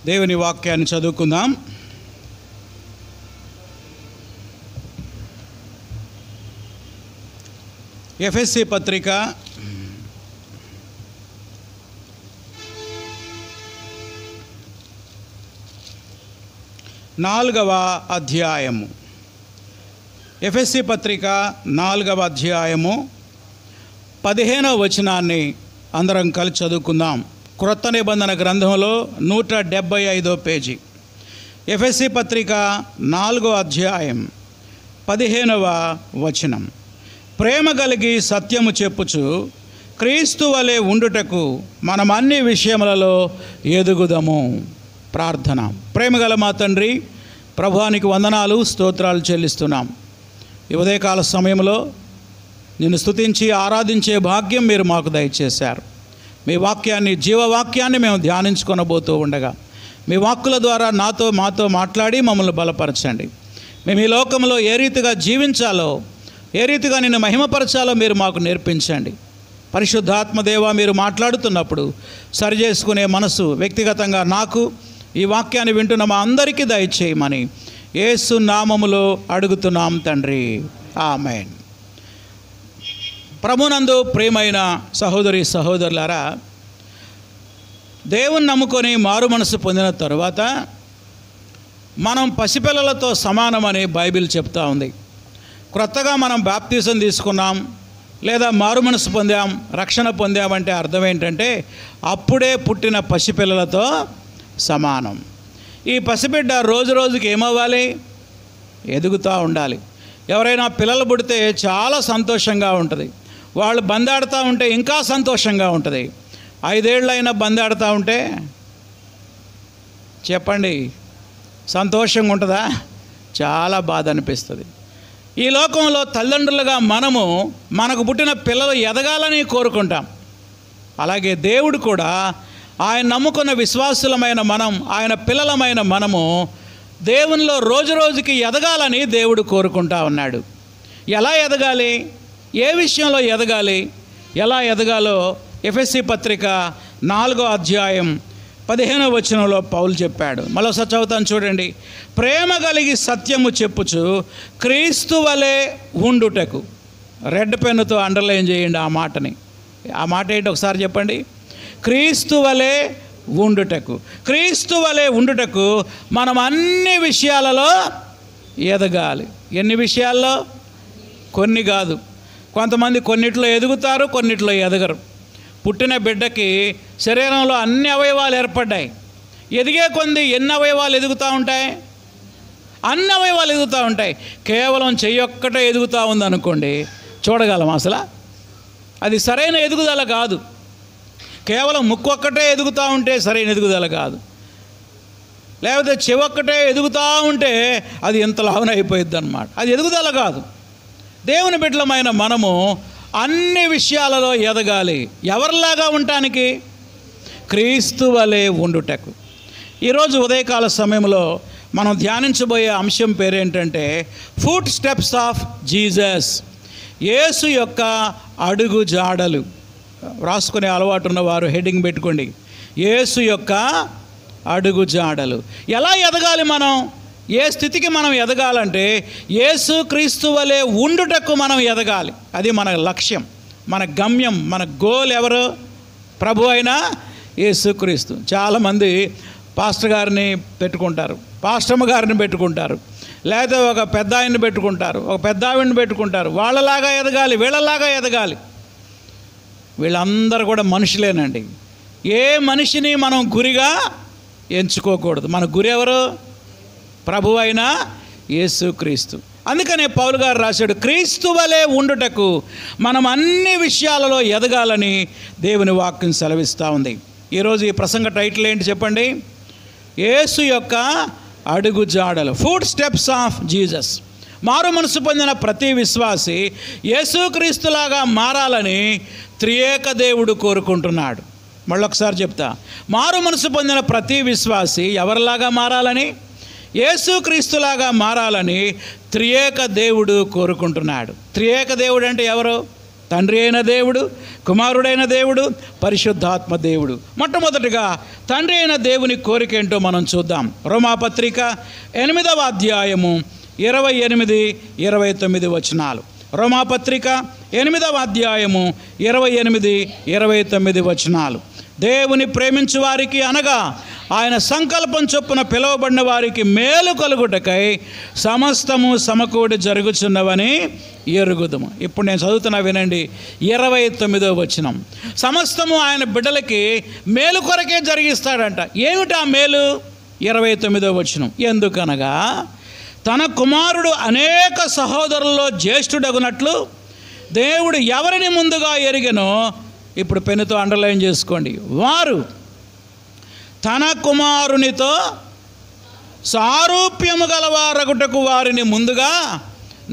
దేవుని వాక్యాన్ని చదువుకుందాం. ఎఫెసీ పత్రిక 4వ అధ్యాయము. ఎఫెసీ పత్రిక 4వ అధ్యాయము 15వ వచనాన్ని అందరం కలిసి చదువుకుందాం. క్రొత్త నిబంధన గ్రంథంలో 175వ పేజీ. ఎఫెసీ పత్రిక 4వ అధ్యాయం 15వ వచనం. ప్రేమ కలిగి సత్యము చెప్పుచు క్రీస్తు వలె ఉండుటకు మనం అన్ని విషయములలో ఎదుగుదము. ప్రార్థన. ప్రేమగల మా తండ్రి, ప్రభువానికి వందనాలు, స్తోత్రాలు చెల్లిస్తున్నాం. ఈ ఉదయకాల సమయంలో నిన్ను స్తుతించి ఆరాధించే భాగ్యం మీరు మాకు దయచేశారు. మీ వాక్యాన్ని, జీవవాక్యాన్ని మేము ధ్యానించుకొనబోతూ ఉండగా మీ వాక్కుల ద్వారా మాతో మాట్లాడి మమ్మల్ని బలపరచండి. మేము ఈ లోకంలో ఏ రీతిగా జీవించాలో, ఏ రీతిగా నిన్ను మహిమపరచాలో మీరు మాకు నేర్పించండి. పరిశుద్ధాత్మదేవ, మీరు మాట్లాడుతున్నప్పుడు సరిచేసుకునే మనసు వ్యక్తిగతంగా నాకు, ఈ వాక్యాన్ని వింటున్న మా అందరికీ దయచేయమని యేసు నామములో అడుగుతున్నాం తండ్రి, ఆమేన్. ప్రభునందు ప్రియమైన సహోదరి సహోదరులారా, దేవుని నమ్ముకొని మారు మనసు పొందిన తరువాత మనం పసిపిల్లలతో సమానమని బైబిల్ చెప్తా ఉంది. క్రొత్తగా మనం బాప్తిజం తీసుకున్నాం లేదా మారు మనసు పొందాం, రక్షణ పొందామంటే అర్థం ఏంటంటే అప్పుడే పుట్టిన పసిపిల్లలతో సమానం. ఈ పసిబిడ్డ రోజు రోజుకి ఏమవ్వాలి? ఎదుగుతూ ఉండాలి. ఎవరైనా పిల్లలు పుడితే చాలా సంతోషంగా ఉంటుంది. వాళ్ళు బందాడుతూ ఉంటే ఇంకా సంతోషంగా ఉంటుంది. 5 ఏళ్ళైనా బందాడుతూ ఉంటే చెప్పండి, సంతోషంగా ఉంటుందా? చాలా బాధ అనిపిస్తుంది. ఈ లోకంలో తల్లిదండ్రులుగా మనకు పుట్టిన పిల్లలు ఎదగాలని కోరుకుంటాం. అలాగే దేవుడు కూడా ఆయన నమ్ముకున్న విశ్వాసులమైన మనం, ఆయన పిల్లలమైన మనము దేవునిలో రోజు రోజుకి ఎదగాలని దేవుడు కోరుకుంటా ఉన్నాడు. ఎలా ఎదగాలి? ఏ విషయంలో ఎదగాలి? ఎలా ఎదగాలో ఎఫెసీ పత్రిక 4వ అధ్యాయం 15వ వచనంలో పౌలు చెప్పాడు. మరోసారి చదువుతాను చూడండి. ప్రేమ కలిగి సత్యము చెప్పుచు క్రీస్తు వలె ఉండుటకు. రెడ్ పెన్నుతో అండర్లైన్ చేయండి ఆ మాటని. ఆ మాట ఏంటి ఒకసారి చెప్పండి. క్రీస్తు వలె ఉండుటకు. క్రీస్తు వలె ఉండుటకు మనం అన్ని విషయాలలో ఎదగాలి. ఎన్ని విషయాల్లో? కొన్ని కాదు. కొంతమంది కొన్నిట్లో ఎదుగుతారు, కొన్నిట్లో ఎదగరు. పుట్టిన బిడ్డకి శరీరంలో అన్ని అవయవాలు ఏర్పడ్డాయి. ఎదిగే కొంది ఎన్ని అవయవాలు ఎదుగుతూ ఉంటాయి? అన్ని అవయవాలు ఎదుగుతూ ఉంటాయి. కేవలం చెయ్యి ఒక్కటే ఎదుగుతూ ఉందనుకోండి, చూడగలం అసలు? అది సరైన ఎదుగుదల కాదు. కేవలం ముక్కు ఒక్కటే ఎదుగుతూ ఉంటే సరైన ఎదుగుదల కాదు. లేకపోతే చెవి ఒక్కటే ఎదుగుతూ ఉంటే అది ఎంత లావున అయిపోయిద్ది అన్నమాట. అది ఎదుగుదల కాదు. దేవుని బిడ్డలమైన మనము అన్ని విషయాలలో ఎదగాలి. ఎవరిలాగా ఉండటానికి? క్రీస్తు వలె ఉండుటకు. ఈరోజు ఉదయకాల సమయంలో మనం ధ్యానించబోయే అంశం పేరేంటంటే ఫుట్ స్టెప్స్ ఆఫ్ జీసస్. యేసు యొక్క అడుగు జాడలు. రాసుకునే అలవాటు ఉన్నవారు హెడ్డింగ్ పెట్టుకోండి. యేసు యొక్క అడుగు జాడలు. ఎలా ఎదగాలి మనం? ఏ స్థితికి మనం ఎదగాలంటే యేసు క్రీస్తు వలె ఉండుటకు మనం ఎదగాలి. అది మన లక్ష్యం, మన గమ్యం, మన గోల్. ఎవరు? ప్రభు అయిన యేసుక్రీస్తు. చాలామంది పాస్టర్ గారిని పెట్టుకుంటారు, పాస్టమ్మ గారిని పెట్టుకుంటారు, లేదా ఒక పెద్ద ఆయన్ని పెట్టుకుంటారు, ఒక పెద్ద ఆవిడని పెట్టుకుంటారు. వాళ్ళలాగా ఎదగాలి, వీళ్ళలాగా ఎదగాలి. వీళ్ళందరూ కూడా మనుషులేనండి. ఏ మనిషిని మనం గురిగా ఎంచుకోకూడదు. మన గురి ఎవరు? ప్రభు అయిన యేసుక్రీస్తు. అందుకనే పౌలు గారు రాశాడు, క్రీస్తు వలె ఉండుటకు మనం అన్ని విషయాలలో ఎదగాలని దేవుని వాక్యం సెలవిస్తూ ఉంది. ఈరోజు ఈ ప్రసంగ టైటిల్ ఏంటి చెప్పండి? యేసు యొక్క అడుగు జాడలు. Footsteps of Jesus. మారు మనసు పొందిన ప్రతి విశ్వాసి యేసుక్రీస్తులాగా మారాలని త్రియేక దేవుడు కోరుకుంటున్నాడు. మళ్ళొకసారి చెప్తా. మారు మనసు పొందిన ప్రతి విశ్వాసి ఎవరిలాగా మారాలని? యేసుక్రీస్తులాగా మారాలని త్రియేక దేవుడు కోరుకుంటున్నాడు. త్రియేక దేవుడు అంటే ఎవరు? తండ్రి అయిన దేవుడు, కుమారుడైన దేవుడు, పరిశుద్ధాత్మ దేవుడు. మొట్టమొదటిగా తండ్రి అయిన దేవుని కోరిక ఏంటో మనం చూద్దాం. రోమాపత్రిక 8వ అధ్యాయము 28, 29 వచనాలు. రోమాపత్రిక 8వ అధ్యాయము 28, 29 వచనాలు. దేవుని ప్రేమించు వారికి అనగా ఆయన సంకల్పం చొప్పున పిలువబడిన వారికి మేలు కలుగుటకై సమస్తము సమకూడి జరుగుచున్నవని ఎరుగుదుము. ఇప్పుడు నేను చదువుతున్నా వినండి. 29వ వచనం. సమస్తము ఆయన బిడ్డలకి మేలు కొరకే జరిగిస్తాడంట. ఏమిటా మేలు? 29వ వచనం. ఎందుకనగా తన కుమారుడు అనేక సహోదరుల్లో జ్యేష్ఠుడగునట్లు దేవుడు ఎవరిని ముందుగా ఎరిగెనో, ఇప్పుడు పెన్నుతో అండర్లైన్ చేసుకోండి, వారు తన కుమారునితో సారూప్యము గలవారగుటకు వారిని ముందుగా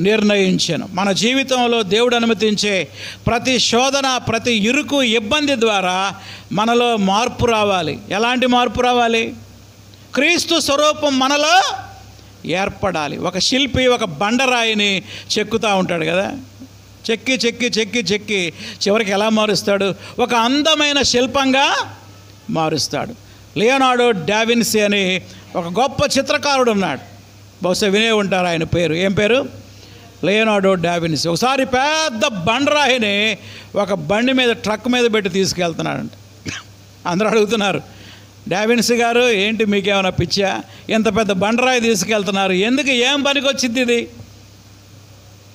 నిర్ణయించాను. మన జీవితంలో దేవుడు అనుమతించే ప్రతి శోధన, ప్రతి ఇరుకు, ఇబ్బంది ద్వారా మనలో మార్పు రావాలి. ఎలాంటి మార్పు రావాలి? క్రీస్తు స్వరూపం మనలో ఏర్పడాలి. ఒక శిల్పి ఒక బండరాయిని చెక్కుతూ ఉంటాడు కదా, చెక్కి చెక్కి చెక్కి చెక్కి చివరికి ఎలా మారుస్తాడు? ఒక అందమైన శిల్పంగా మారుస్తాడు. లియోనార్డో డావిన్సీ అని ఒక గొప్ప చిత్రకారుడు ఉన్నాడు. బహుశా వినే ఉంటారు ఆయన పేరు. ఏం పేరు? Leonardo DaVinci. ఒకసారి పెద్ద బండరాయిని ఒక బండి మీద, ట్రక్ మీద పెట్టి తీసుకెళ్తున్నాడంట. అందరూ అడుగుతున్నారు, డావిన్సీ గారు ఏంటి మీకేమైనా పిచ్చా? ఎంత పెద్ద బండరాయి తీసుకెళ్తున్నారు, ఎందుకు, ఏం పనికి వచ్చింది ఇది?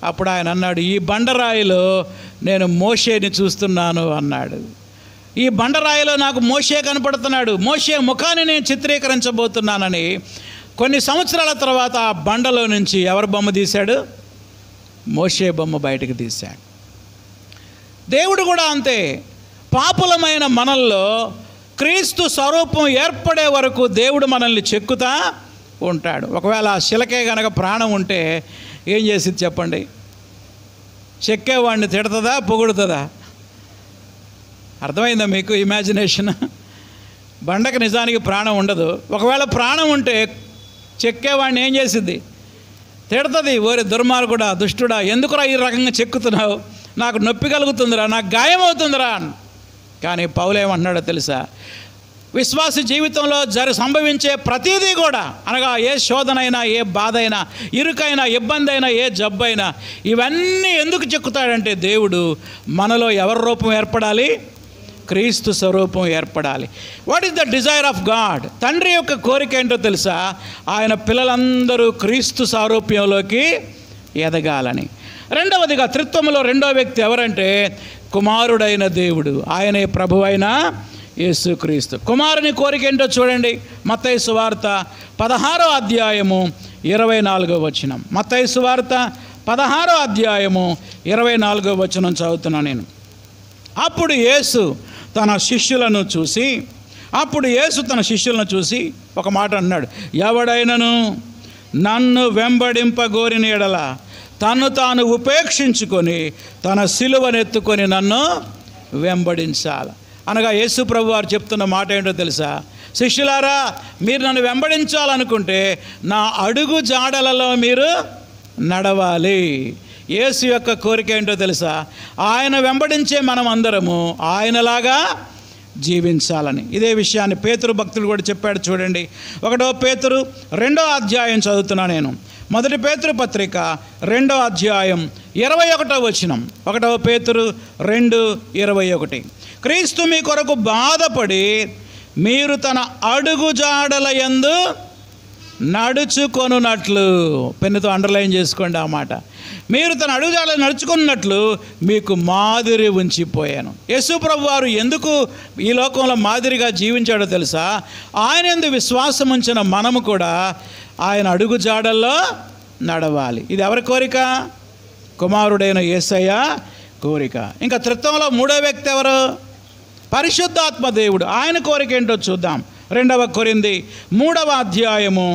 అప్పుడు ఆయన అన్నాడు, ఈ బండరాయిలో నేను మోషేని చూస్తున్నాను అన్నాడు. ఈ బండరాయిలో నాకు మోషే కనపడుతున్నాడు, మోషే ముఖాన్ని నేను చిత్రీకరించబోతున్నానని. కొన్ని సంవత్సరాల తర్వాత ఆ బండలో నుంచి ఎవరి బొమ్మ తీశాడు? మోషే బొమ్మ బయటకు తీశాడు. దేవుడు కూడా అంతే. పాపులమైన మనల్లో క్రీస్తు స్వరూపం ఏర్పడే వరకు దేవుడు మనల్ని చెక్కుతా ఉంటాడు. ఒకవేళ ఆ శిలకే కనుక ప్రాణం ఉంటే ఏం చేసింది చెప్పండి? చెక్కేవాడిని తిడుతుందా, పొగుడుతుందా? అర్థమైందా మీకు ఇమాజినేషన్? బండకు నిజానికి ప్రాణం ఉండదు. ఒకవేళ ప్రాణం ఉంటే చెక్కేవాడిని ఏం చేసిద్ది? తిడుతుంది. ఓరి దుర్మార్గుడా, దుష్టుడా, ఎందుకురా ఈ రకంగా చెక్కుతున్నావు, నాకు నొప్పి కలుగుతుందిరా, నాకు గాయం అవుతుందిరా. కానీ పౌలు ఏమంటున్నాడో తెలుసా? విశ్వాస జీవితంలో సంభవించే ప్రతిదీ కూడా, అనగా ఏ శోధనైనా, ఏ బాధ అయినా, ఇరుకైనా, ఇబ్బంది అయినా, ఏ జబ్బు అయినా, ఇవన్నీ ఎందుకు చెక్కుతాడంటే దేవుడు మనలో ఎవరి రూపం ఏర్పడాలి? క్రీస్తు స్వరూపం ఏర్పడాలి. What is the desire of God? తండ్రి యొక్క కోరిక ఏంటో తెలుసా? ఆయన పిల్లలందరూ క్రీస్తు సారూప్యంలోకి ఎదగాలని. రెండవదిగా త్రిత్వములో రెండవ వ్యక్తి ఎవరంటే కుమారుడైన దేవుడు. ఆయనే ప్రభువైన యేసుక్రీస్తు. కుమారుని కోరిక ఏంటో చూడండి. మత్తయి సువార్త 16వ అధ్యాయము 24వ వచనం. మత్తయి సువార్త 16వ అధ్యాయము 24వ వచనం చదువుతున్నాను నేను. అప్పుడు యేసు తన శిష్యులను చూసి ఒక మాట అన్నాడు, ఎవడైనను నన్ను వెంబడింపగోరిన ఎడల తను తాను ఉపేక్షించుకొని తన సిలువనెత్తుకొని నన్ను వెంబడించాలి. అనగా యేసు ప్రభు వారు చెప్తున్న మాట ఏంటో తెలుసా? శిష్యులారా, మీరు నన్ను వెంబడించాలనుకుంటే నా అడుగు జాడలలో మీరు నడవాలి. యేసు యొక్క కోరిక ఏంటో తెలుసా? ఆయన వెంబడించే మనం అందరము ఆయనలాగా జీవించాలని. ఇదే విషయాన్ని పేతురు భక్తులు కూడా చెప్పాడు. చూడండి, 1 పేతురు 2వ అధ్యాయం చదువుతున్నా నేను. 1 పేతురు పత్రిక 2వ అధ్యాయం 21వ వచనం. 1 పేతురు 2:21. క్రీస్తు మీ కొరకు బాధపడి మీరు తన అడుగు జాడల యందు నడుచుకొనున్నట్లు, పెన్నుతో అండర్లైన్ చేసుకోండి ఆ మాట. మీరు తన అడుగుజాడలు నడుచుకున్నట్లు మీకు మాదిరి ఉంచిపోయాను. యేసు ప్రభు వారు ఎందుకు ఈ లోకంలో మాదిరిగా జీవించాడో తెలుసా? ఆయన యందు విశ్వాసం ఉంచిన మనము కూడా ఆయన అడుగు జాడల్లో నడవాలి. ఇది ఎవరి కోరిక? కుమారుడైన యేసయ్య కోరిక. ఇంకా త్రిత్వంలో మూడో వ్యక్తి ఎవరు? పరిశుద్ధాత్మ దేవుడు. ఆయన కోరిక ఏంటో చూద్దాం. 2 కొరింథీ 3వ అధ్యాయము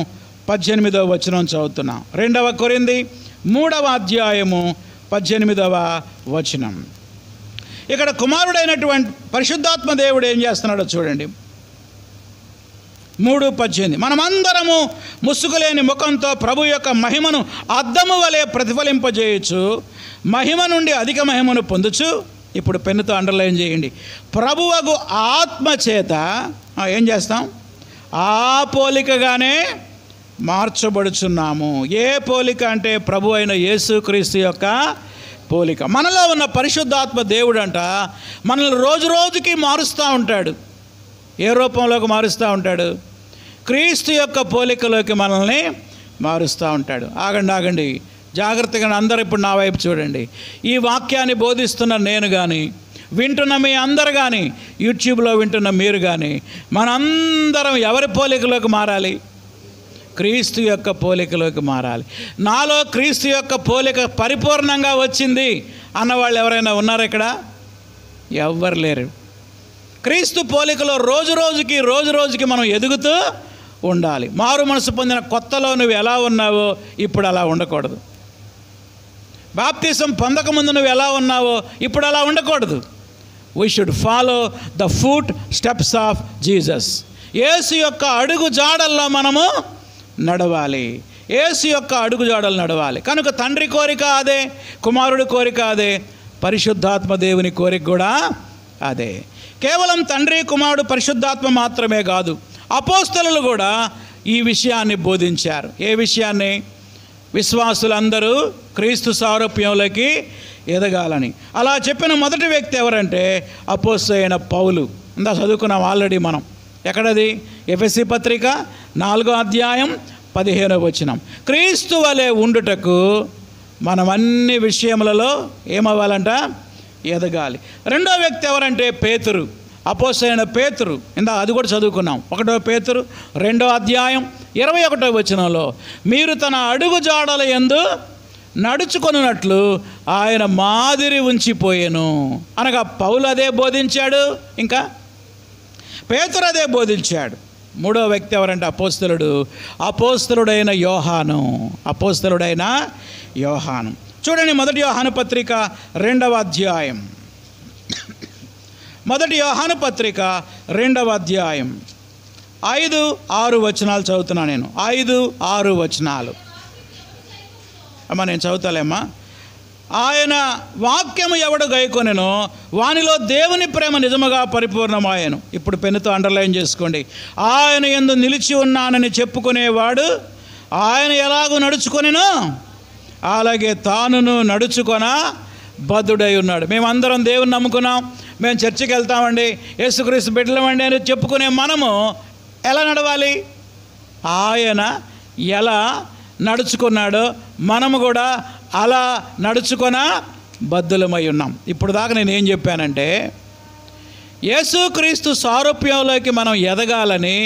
18వ వచనం చదువుతున్నాం. 2 కొరింథీ 3వ అధ్యాయము 18వ వచనం. ఇక్కడ కుమారుడైనటువంటి పరిశుద్ధాత్మ దేవుడు ఏం చేస్తున్నాడో చూడండి. 3:18. మనమందరము ముసుగులేని ముఖంతో ప్రభు యొక్క మహిమను అద్దము వలె ప్రతిఫలింపజేయచ్చు మహిమ నుండి అధిక మహిమను పొందుచు, ఇప్పుడు పెన్నుతో అండర్లైన్ చేయండి, ప్రభువగు ఆత్మ చేత ఏం చేస్తాం? ఆ పోలికగానే మార్చబడుచున్నాము. ఏ పోలిక అంటే ప్రభు అయిన యేసుక్రీస్తు యొక్క పోలిక. మనలో ఉన్న పరిశుద్ధాత్మ దేవుడు అంట మనల్ని రోజు రోజుకి మారుస్తూ ఉంటాడు. ఏ రూపంలోకి మారుస్తూ ఉంటాడు? క్రీస్తు యొక్క పోలికలోకి మనల్ని మారుస్తూ ఉంటాడు. ఆగండి, జాగ్రత్తగా అందరూ ఇప్పుడు నా వైపు చూడండి. ఈ వాక్యాన్ని బోధిస్తున్న నేను కానీ, వింటున్న మీ అందరు కానీ, యూట్యూబ్లో వింటున్న మీరు కానీ, మనందరం ఎవరి పోలికలోకి మారాలి? క్రీస్తు యొక్క పోలికలోకి మారాలి. నాలో క్రీస్తు యొక్క పోలిక పరిపూర్ణంగా వచ్చింది అన్నవాళ్ళు ఎవరైనా ఉన్నారా ఇక్కడ? ఎవ్వరు లేరు. క్రీస్తు పోలికలో రోజు రోజుకి మనం ఎదుగుతూ ఉండాలి. మారు మనసు పొందిన కొత్తలో నువ్వు ఎలా ఉన్నావో ఇప్పుడు అలా ఉండకూడదు. బాప్తిసం పొందకముందు నువ్వు ఎలా ఉన్నావో ఇప్పుడు అలా ఉండకూడదు. We should follow the footsteps of Jesus. యేసు యొక్క అడుగు జాడల్లో మనము నడవాలి. యేసు యొక్క అడుగు జాడలు నడవాలి. కనుక తండ్రి కోరిక అదే, కుమారుడి కోరిక అదే, పరిశుద్ధాత్మ దేవుని కోరిక కూడా అదే. కేవలం తండ్రి, కుమారుడు, పరిశుద్ధాత్మ మాత్రమే కాదు, అపోస్తలులు కూడా ఈ విషయాన్ని బోధించారు. ఏ విషయాన్ని? విశ్వాసులందరూ క్రీస్తు సారూప్యంలోకి ఎదగాలని. అలా చెప్పిన మొదటి వ్యక్తి ఎవరంటే అపోస్తలుడైన పౌలు. ఇందా చదువుకున్నాం ఆల్రెడీ మనం. ఎక్కడది? ఎఫెసీ పత్రిక 4వ అధ్యాయం 15వ వచనం. క్రీస్తు వలె ఉండుటకు మనం అన్ని విషయములలో ఏమవ్వాలంట? ఎదగాలి. రెండో వ్యక్తి ఎవరంటే పేతురు, అపోస్తలుడైన పేతురు. ఇందా అది కూడా చదువుకున్నాం. 1వ పేతురు 2వ అధ్యాయం 21వ వచనంలో, మీరు తన అడుగు జాడల యందు నడుచుకొనున్నట్లు ఆయన మాదిరి ఉంచిపోయెను అనగా పౌలు అదే బోధించాడు, ఇంకా పేతురు అదే బోధించాడు. మూడో వ్యక్తి ఎవరంటే అపోస్తలుడైన యోహాను. అపోస్తలుడైన యోహాను. చూడండి, మొదటి యోహాను పత్రిక 2వ అధ్యాయం. మొదటి యోహాను పత్రిక 2వ అధ్యాయం 5-6 వచనాలు చదువుతున్నా నేను. 5-6 వచనాలు అమ్మా, నేను చదువుతాలేమ్మా. ఆయన వాక్యము ఎవడు గైకొనెనో వానిలో దేవుని ప్రేమ నిజముగా పరిపూర్ణమాయెను. ఇప్పుడు పెన్నుతో అండర్లైన్ చేసుకోండి. ఆయన యందు నిలిచి ఉన్నానని చెప్పుకునేవాడు ఆయన ఎలాగూ నడుచుకొనెనో అలాగే తానును నడుచుకొన బద్ధుడై ఉన్నాడు. మేమందరం దేవుని నమ్ముకున్నాం, మేము చర్చికి వెళ్తామండి, యేసుక్రీస్తు బిడ్డలమండి అని చెప్పుకునే మనము ఎలా నడవాలి? ఆయన ఎలా నడుచుకున్నాడో మనము కూడా అలా నడుచుకొన బద్ధులమై ఉన్నాం. ఇప్పుడు దాకా నేను ఏం చెప్పానంటే, యేసుక్రీస్తు సారూప్యంలోకి మనం ఎదగాలని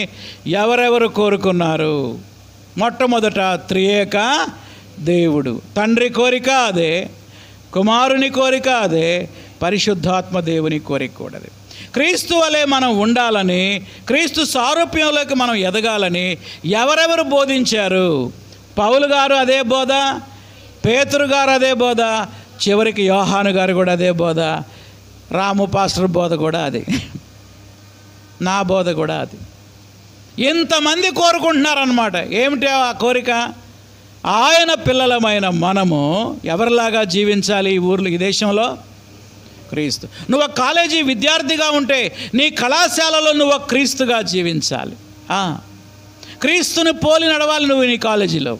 ఎవరెవరు కోరుకున్నారు? మొట్టమొదట త్రియేక దేవుడు, తండ్రి కోరిక అదే, కుమారుని కోరిక అదే, పరిశుద్ధాత్మ దేవుని కోరిక కూడా అదే. క్రీస్తు వలె మనం ఉండాలని, క్రీస్తు సారూప్యంలోకి మనం ఎదగాలని ఎవరెవరు బోధించారు? పౌలు గారు అదే బోధ, పేతురు గారు అదే బోధ, చివరికి యోహాను గారు కూడా అదే బోధ, రాము పాస్టర్ బోధ కూడా అది, నా బోధ కూడా అది. ఇంతమంది కోరుకుంటున్నారన్నమాట. ఏమిటి ఆ కోరిక? ఆయన పిల్లలమైన మనము ఎవరిలాగా జీవించాలి ఈ ఊర్లో, ఈ దేశంలో? క్రీస్తు. నువ్వు ఒక కాలేజీ విద్యార్థిగా ఉంటే నీ కళాశాలలో నువ్వు క్రీస్తుగా జీవించాలి. క్రీస్తుని పోలి నడవాలి నువ్వు నీ కాలేజీలో.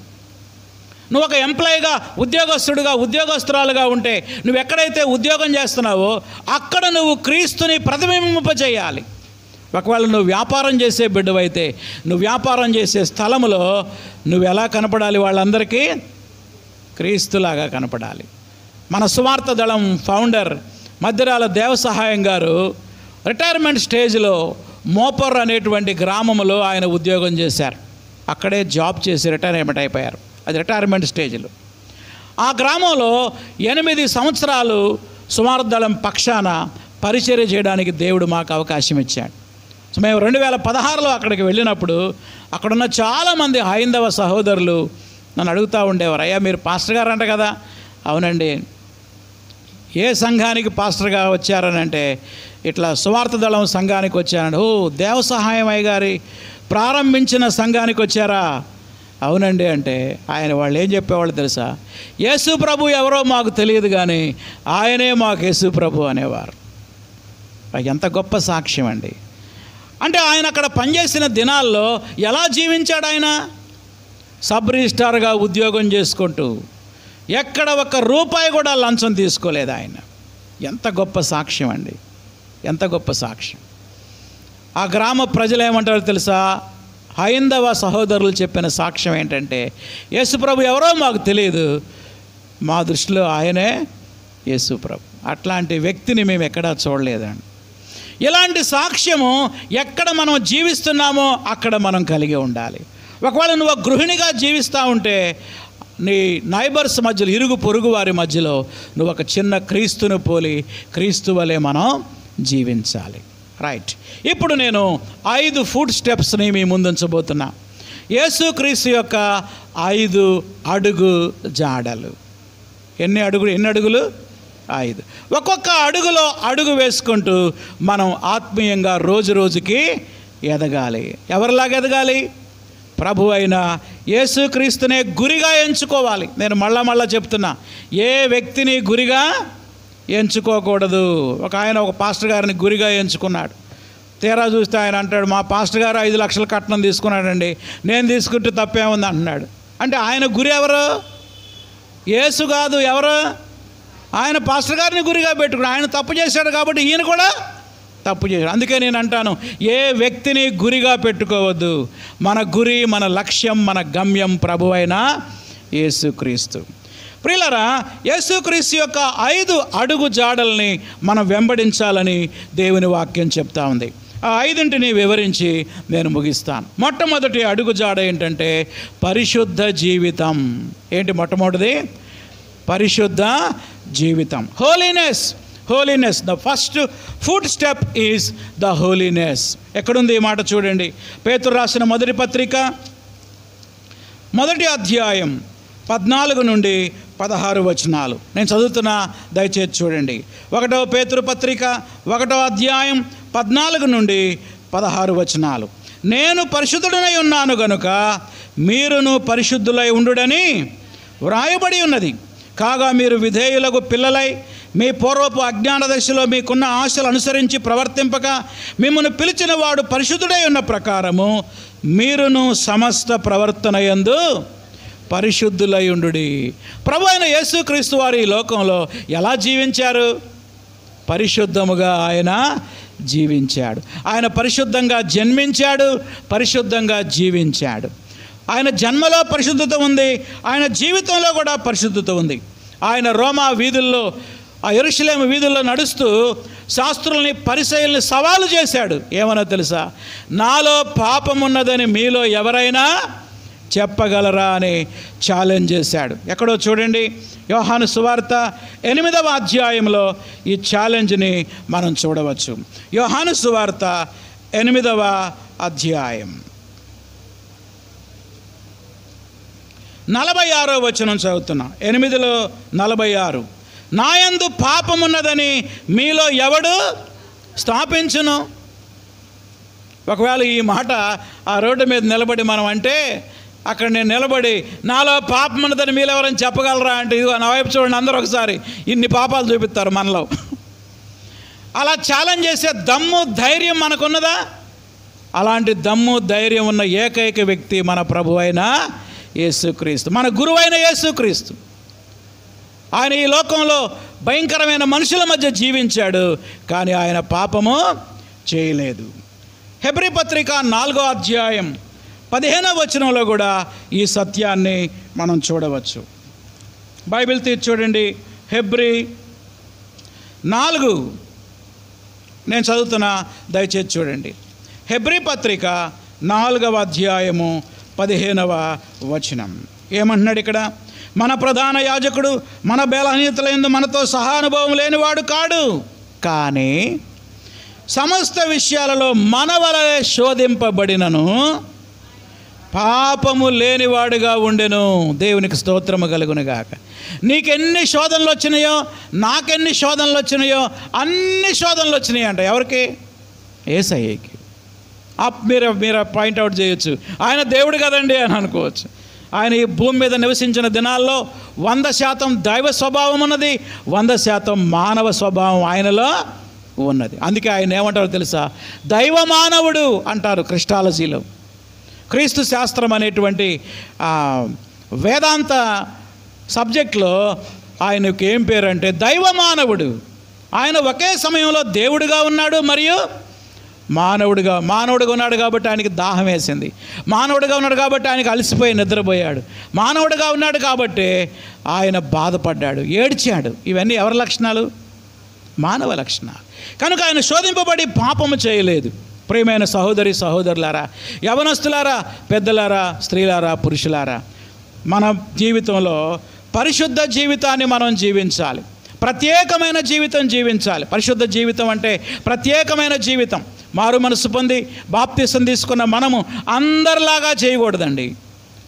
నువ్వు ఒక ఎంప్లాయీగా, ఉద్యోగస్తుడుగా, ఉద్యోగస్తురాలుగా ఉంటే నువ్వు ఎక్కడైతే ఉద్యోగం చేస్తున్నావో అక్కడ నువ్వు క్రీస్తుని ప్రతిబింబింపజేయాలి. ఒకవేళ నువ్వు వ్యాపారం చేసే బిడ్డవైతే నువ్వు వ్యాపారం చేసే స్థలంలో నువ్వు ఎలా కనపడాలి? వాళ్ళందరికీ క్రీస్తులాగా కనపడాలి. మన సువార్త దళం ఫౌండర్ మధ్యరాల దేవసహాయం గారు రిటైర్మెంట్ స్టేజ్లో మోపర్ అనేటువంటి గ్రామంలో ఆయన ఉద్యోగం చేశారు. అక్కడే జాబ్ చేసి రిటైర్మెంట్ అయిపోయారు. అది రిటైర్మెంట్ స్టేజ్లో. ఆ గ్రామంలో 8 సంవత్సరాలు సువార్త దళం పక్షాన పరిచర్య చేయడానికి దేవుడు మాకు అవకాశం ఇచ్చాడు. సో మేము 2016లో అక్కడికి వెళ్ళినప్పుడు అక్కడున్న చాలామంది హైందవ సహోదరులు నన్ను అడుగుతూ ఉండేవారు, అయ్యా మీరు పాస్టర్ గారు అంట కదా? అవునండి. ఏ సంఘానికి పాస్టర్గా వచ్చారని అంటే, ఇట్లా సువార్త దళం సంఘానికి వచ్చానండి. ఓ, దేవసహాయం అయ్య గారి ప్రారంభించిన సంఘానికి వచ్చారా? అవునండి అంటే ఆయన వాళ్ళు ఏం చెప్పేవాళ్ళు తెలుసా? యేసు ప్రభు ఎవరో మాకు తెలియదు కానీ ఆయనే మాకు యేసు ప్రభు అనేవారు. ఎంత గొప్ప సాక్ష్యం అండి. అంటే ఆయన అక్కడ పనిచేసిన దినాల్లో ఎలా జీవించాడు? ఆయన సబ్ రిజిస్ట్రార్గా ఉద్యోగం చేసుకుంటూ ఎక్కడ ఒక్క రూపాయి కూడా లంచం తీసుకోలేదు ఆయన. ఎంత గొప్ప సాక్ష్యం అండి, ఎంత గొప్ప సాక్ష్యం. ఆ గ్రామ ప్రజలు ఏమంటారో తెలుసా? హైందవ సహోదరులు చెప్పిన సాక్ష్యం ఏంటంటే, యేసుప్రభు ఎవరో మాకు తెలియదు, మా దృష్టిలో ఆయనే యేసుప్రభు. అట్లాంటి వ్యక్తిని మేము ఎక్కడా చూడలేదండి. ఇలాంటి సాక్ష్యము ఎక్కడ మనం జీవిస్తున్నామో అక్కడ మనం కలిగి ఉండాలి. ఒకవేళ నువ్వు గృహిణిగా జీవిస్తూ ఉంటే నీ నైబర్స్ మధ్యలో, ఇరుగు పొరుగు వారి మధ్యలో నువ్వు ఒక చిన్న క్రీస్తును పోలి క్రీస్తు వలె మనం జీవించాలి. రైట్. ఇప్పుడు నేను 5 ఫుడ్ స్టెప్స్ని మీ ముందుంచబోతున్నా. యేసుక్రీస్తు యొక్క 5 అడుగు జాడలు. ఎన్ని అడుగులు? 5. ఒక్కొక్క అడుగులో అడుగు వేసుకుంటూ మనం ఆత్మీయంగా రోజు రోజుకి ఎదగాలి. ఎవరిలాగా ఎదగాలి? ప్రభు అయిన యేసుక్రీస్తునే గురిగా ఎంచుకోవాలి. నేను మళ్ళా చెప్తున్నా, ఏ వ్యక్తిని గురిగా ఎంచుకోకూడదు. ఒక పాస్టర్ గారిని గురిగా ఎంచుకున్నాడు. తీరా చూస్తే ఆయన అంటాడు, మా పాస్టర్ గారు 5 లక్షల కట్నం తీసుకున్నాడండి, నేను తీసుకుంటే తప్పేముంది అంటున్నాడు. అంటే ఆయన గురి ఎవరు? యేసు కాదు. ఎవరు? ఆయన పాస్టర్ గారిని గురిగా పెట్టుకున్నాడు. ఆయన తప్పు చేశాడు కాబట్టి ఈయన కూడా తప్పు చేశాడు. అందుకే నేను అంటాను, ఏ వ్యక్తిని గురిగా పెట్టుకోవద్దు. మన గురి, మన లక్ష్యం, మన గమ్యం ప్రభు అయిన యేసుక్రీస్తు. ప్రియులారా, యేసుక్రీస్తు యొక్క 5 అడుగు జాడల్ని మనం వెంబడించాలని దేవుని వాక్యం చెప్తా ఉంది. ఆ 5ని వివరించి నేను ముగిస్తాను. మొట్టమొదటి అడుగు జాడ ఏంటంటే పరిశుద్ధ జీవితం. ఏంటి మొట్టమొదటిది? పరిశుద్ధ జీవితం. Holiness. The first food step is the holiness. ఎక్కడుంది ఈ మాట చూడండి. పేతురు రాసిన మొదటి పత్రిక 1వ అధ్యాయం 14 నుండి 16 వచనాలు నేను చదువుతున్నా, దయచేసి చూడండి. 1వ పేతురు పత్రిక 1వ అధ్యాయం 14 నుండి 16 వచనాలు. నేను పరిశుద్ధుడనై ఉన్నాను గనుక మీరును పరిశుద్ధులై ఉండుడని వ్రాయబడి ఉన్నది. కాగా మీరు విధేయులకు పిల్లలై మీ పూర్వపు అజ్ఞాన దశలో మీకున్న ఆశలు అనుసరించి ప్రవర్తింపక మిమ్మల్ని పిలిచిన వాడు పరిశుద్ధుడై ఉన్న ప్రకారము మీరును సమస్త ప్రవర్తన యందు పరిశుద్ధులై ఉండుడి. ప్రభు అయిన యేసుక్రీస్తు వారు ఈ లోకంలో ఎలా జీవించారు? పరిశుద్ధముగా ఆయన జీవించాడు. ఆయన పరిశుద్ధంగా జన్మించాడు, పరిశుద్ధంగా జీవించాడు. ఆయన జన్మలో పరిశుద్ధత ఉంది, ఆయన జీవితంలో కూడా పరిశుద్ధత ఉంది. ఆయన రోమా వీధుల్లో, ఆ యెరూషలేము వీధుల్లో నడుస్తూ శాస్త్రుల్ని, పరిసయ్యుల్ని సవాలు చేశాడు. ఏమన్నా తెలుసా? నాలో పాపం ఉన్నదని మీలో ఎవరైనా చెప్పగలరా అని ఛాలెంజ్ చేశాడు. ఎక్కడో చూడండి, యోహాను సువార్త 8వ అధ్యాయంలో ఈ ఛాలెంజ్ని మనం చూడవచ్చు. యోహాను సువార్త 8వ అధ్యాయం 46వ వచనం చదువుతున్నా. 8:46. నాయందు పాపమున్నదని మీలో ఎవడు స్థాపించును? ఒకవేళ ఈ మాట ఆ రోడ్డు మీద నిలబడి మనం అంటే, అక్కడ నేను నిలబడి నాలో పాపం ఉన్నదని మీరు ఎవరైనా చెప్పగలరా అంటే, ఇదిగో నా వైపు చూడండి, అందరూ ఒకసారి ఇన్ని పాపాలు చూపిస్తారు మనలో. అలా ఛాలెంజ్ చేసే దమ్ము, ధైర్యం మనకున్నదా? అలాంటి దమ్ము, ధైర్యం ఉన్న ఏకైక వ్యక్తి మన ప్రభు అయిన యేసుక్రీస్తు, మన గురువైన యేసుక్రీస్తు. ఆయన ఈ లోకంలో భయంకరమైన మనుషుల మధ్య జీవించాడు, కానీ ఆయన పాపము చేయలేదు. హెబ్రీ పత్రిక 4వ అధ్యాయం 15వ వచనంలో కూడా ఈ సత్యాన్ని మనం చూడవచ్చు. బైబిల్ తీసి చూడండి. హెబ్రీ 4 నేను చదువుతున్నా, దయచేసి చూడండి. హెబ్రీ పత్రిక 4వ అధ్యాయము 15వ వచనం ఏమంటున్నాడు ఇక్కడ? మన ప్రధాన యాజకుడు మన బలహీనతలందు మనతో సహానుభవం లేనివాడు కాడు, కానీ సమస్త విషయాలలో మన వలె శోధింపబడినను పాపము లేనివాడుగా ఉండెను. దేవునికి స్తోత్రము కలుగునుగాక. నీకెన్ని శోధనలు వచ్చినాయో, నాకెన్ని శోధనలు వచ్చినాయో, అన్ని శోధనలు వచ్చినాయి అంట. ఎవరికి? యేసయ్యకి. మీరు పాయింట్అవుట్ చేయొచ్చు, ఆయన దేవుడు కదండి అని అనుకోవచ్చు. ఆయన ఈ భూమి మీద నివసించిన దినాల్లో 100% దైవ స్వభావం ఉన్నది, 100% మానవ స్వభావం ఆయనలో ఉన్నది. అందుకే ఆయన ఏమంటారో తెలుసా? దైవ మానవుడు అంటారు క్రిస్టాలజీలో. క్రీస్తు శాస్త్రం అనేటువంటి వేదాంత సబ్జెక్ట్లో ఆయనకు ఏం పేరు అంటే దైవ మానవుడు. ఆయన ఒకే సమయంలో దేవుడిగా ఉన్నాడు మరియు మానవుడిగా ఉన్నాడు కాబట్టి ఆయనకి దాహం వేసింది, మానవుడిగా ఉన్నాడు కాబట్టి ఆయనకి అలసిపోయి నిద్రపోయాడు, మానవుడిగా ఉన్నాడు కాబట్టి ఆయన బాధపడ్డాడు, ఏడ్చాడు. ఇవన్నీ ఎవరి లక్షణాలు? మానవ లక్షణాలు. కనుక ఆయన శోధింపబడి పాపము చేయలేదు. ప్రియమైన సహోదరి సహోదరులారా, యవనస్తులారా, పెద్దలారా, స్త్రీలారా, పురుషులారా, మన జీవితంలో పరిశుద్ధ జీవితాన్ని మనం జీవించాలి, ప్రత్యేకమైన జీవితం జీవించాలి. పరిశుద్ధ జీవితం అంటే ప్రత్యేకమైన జీవితం. మారు మనసు పొంది బాప్తిసం తీసుకున్న మనము అందరిలాగా చేయకూడదండి.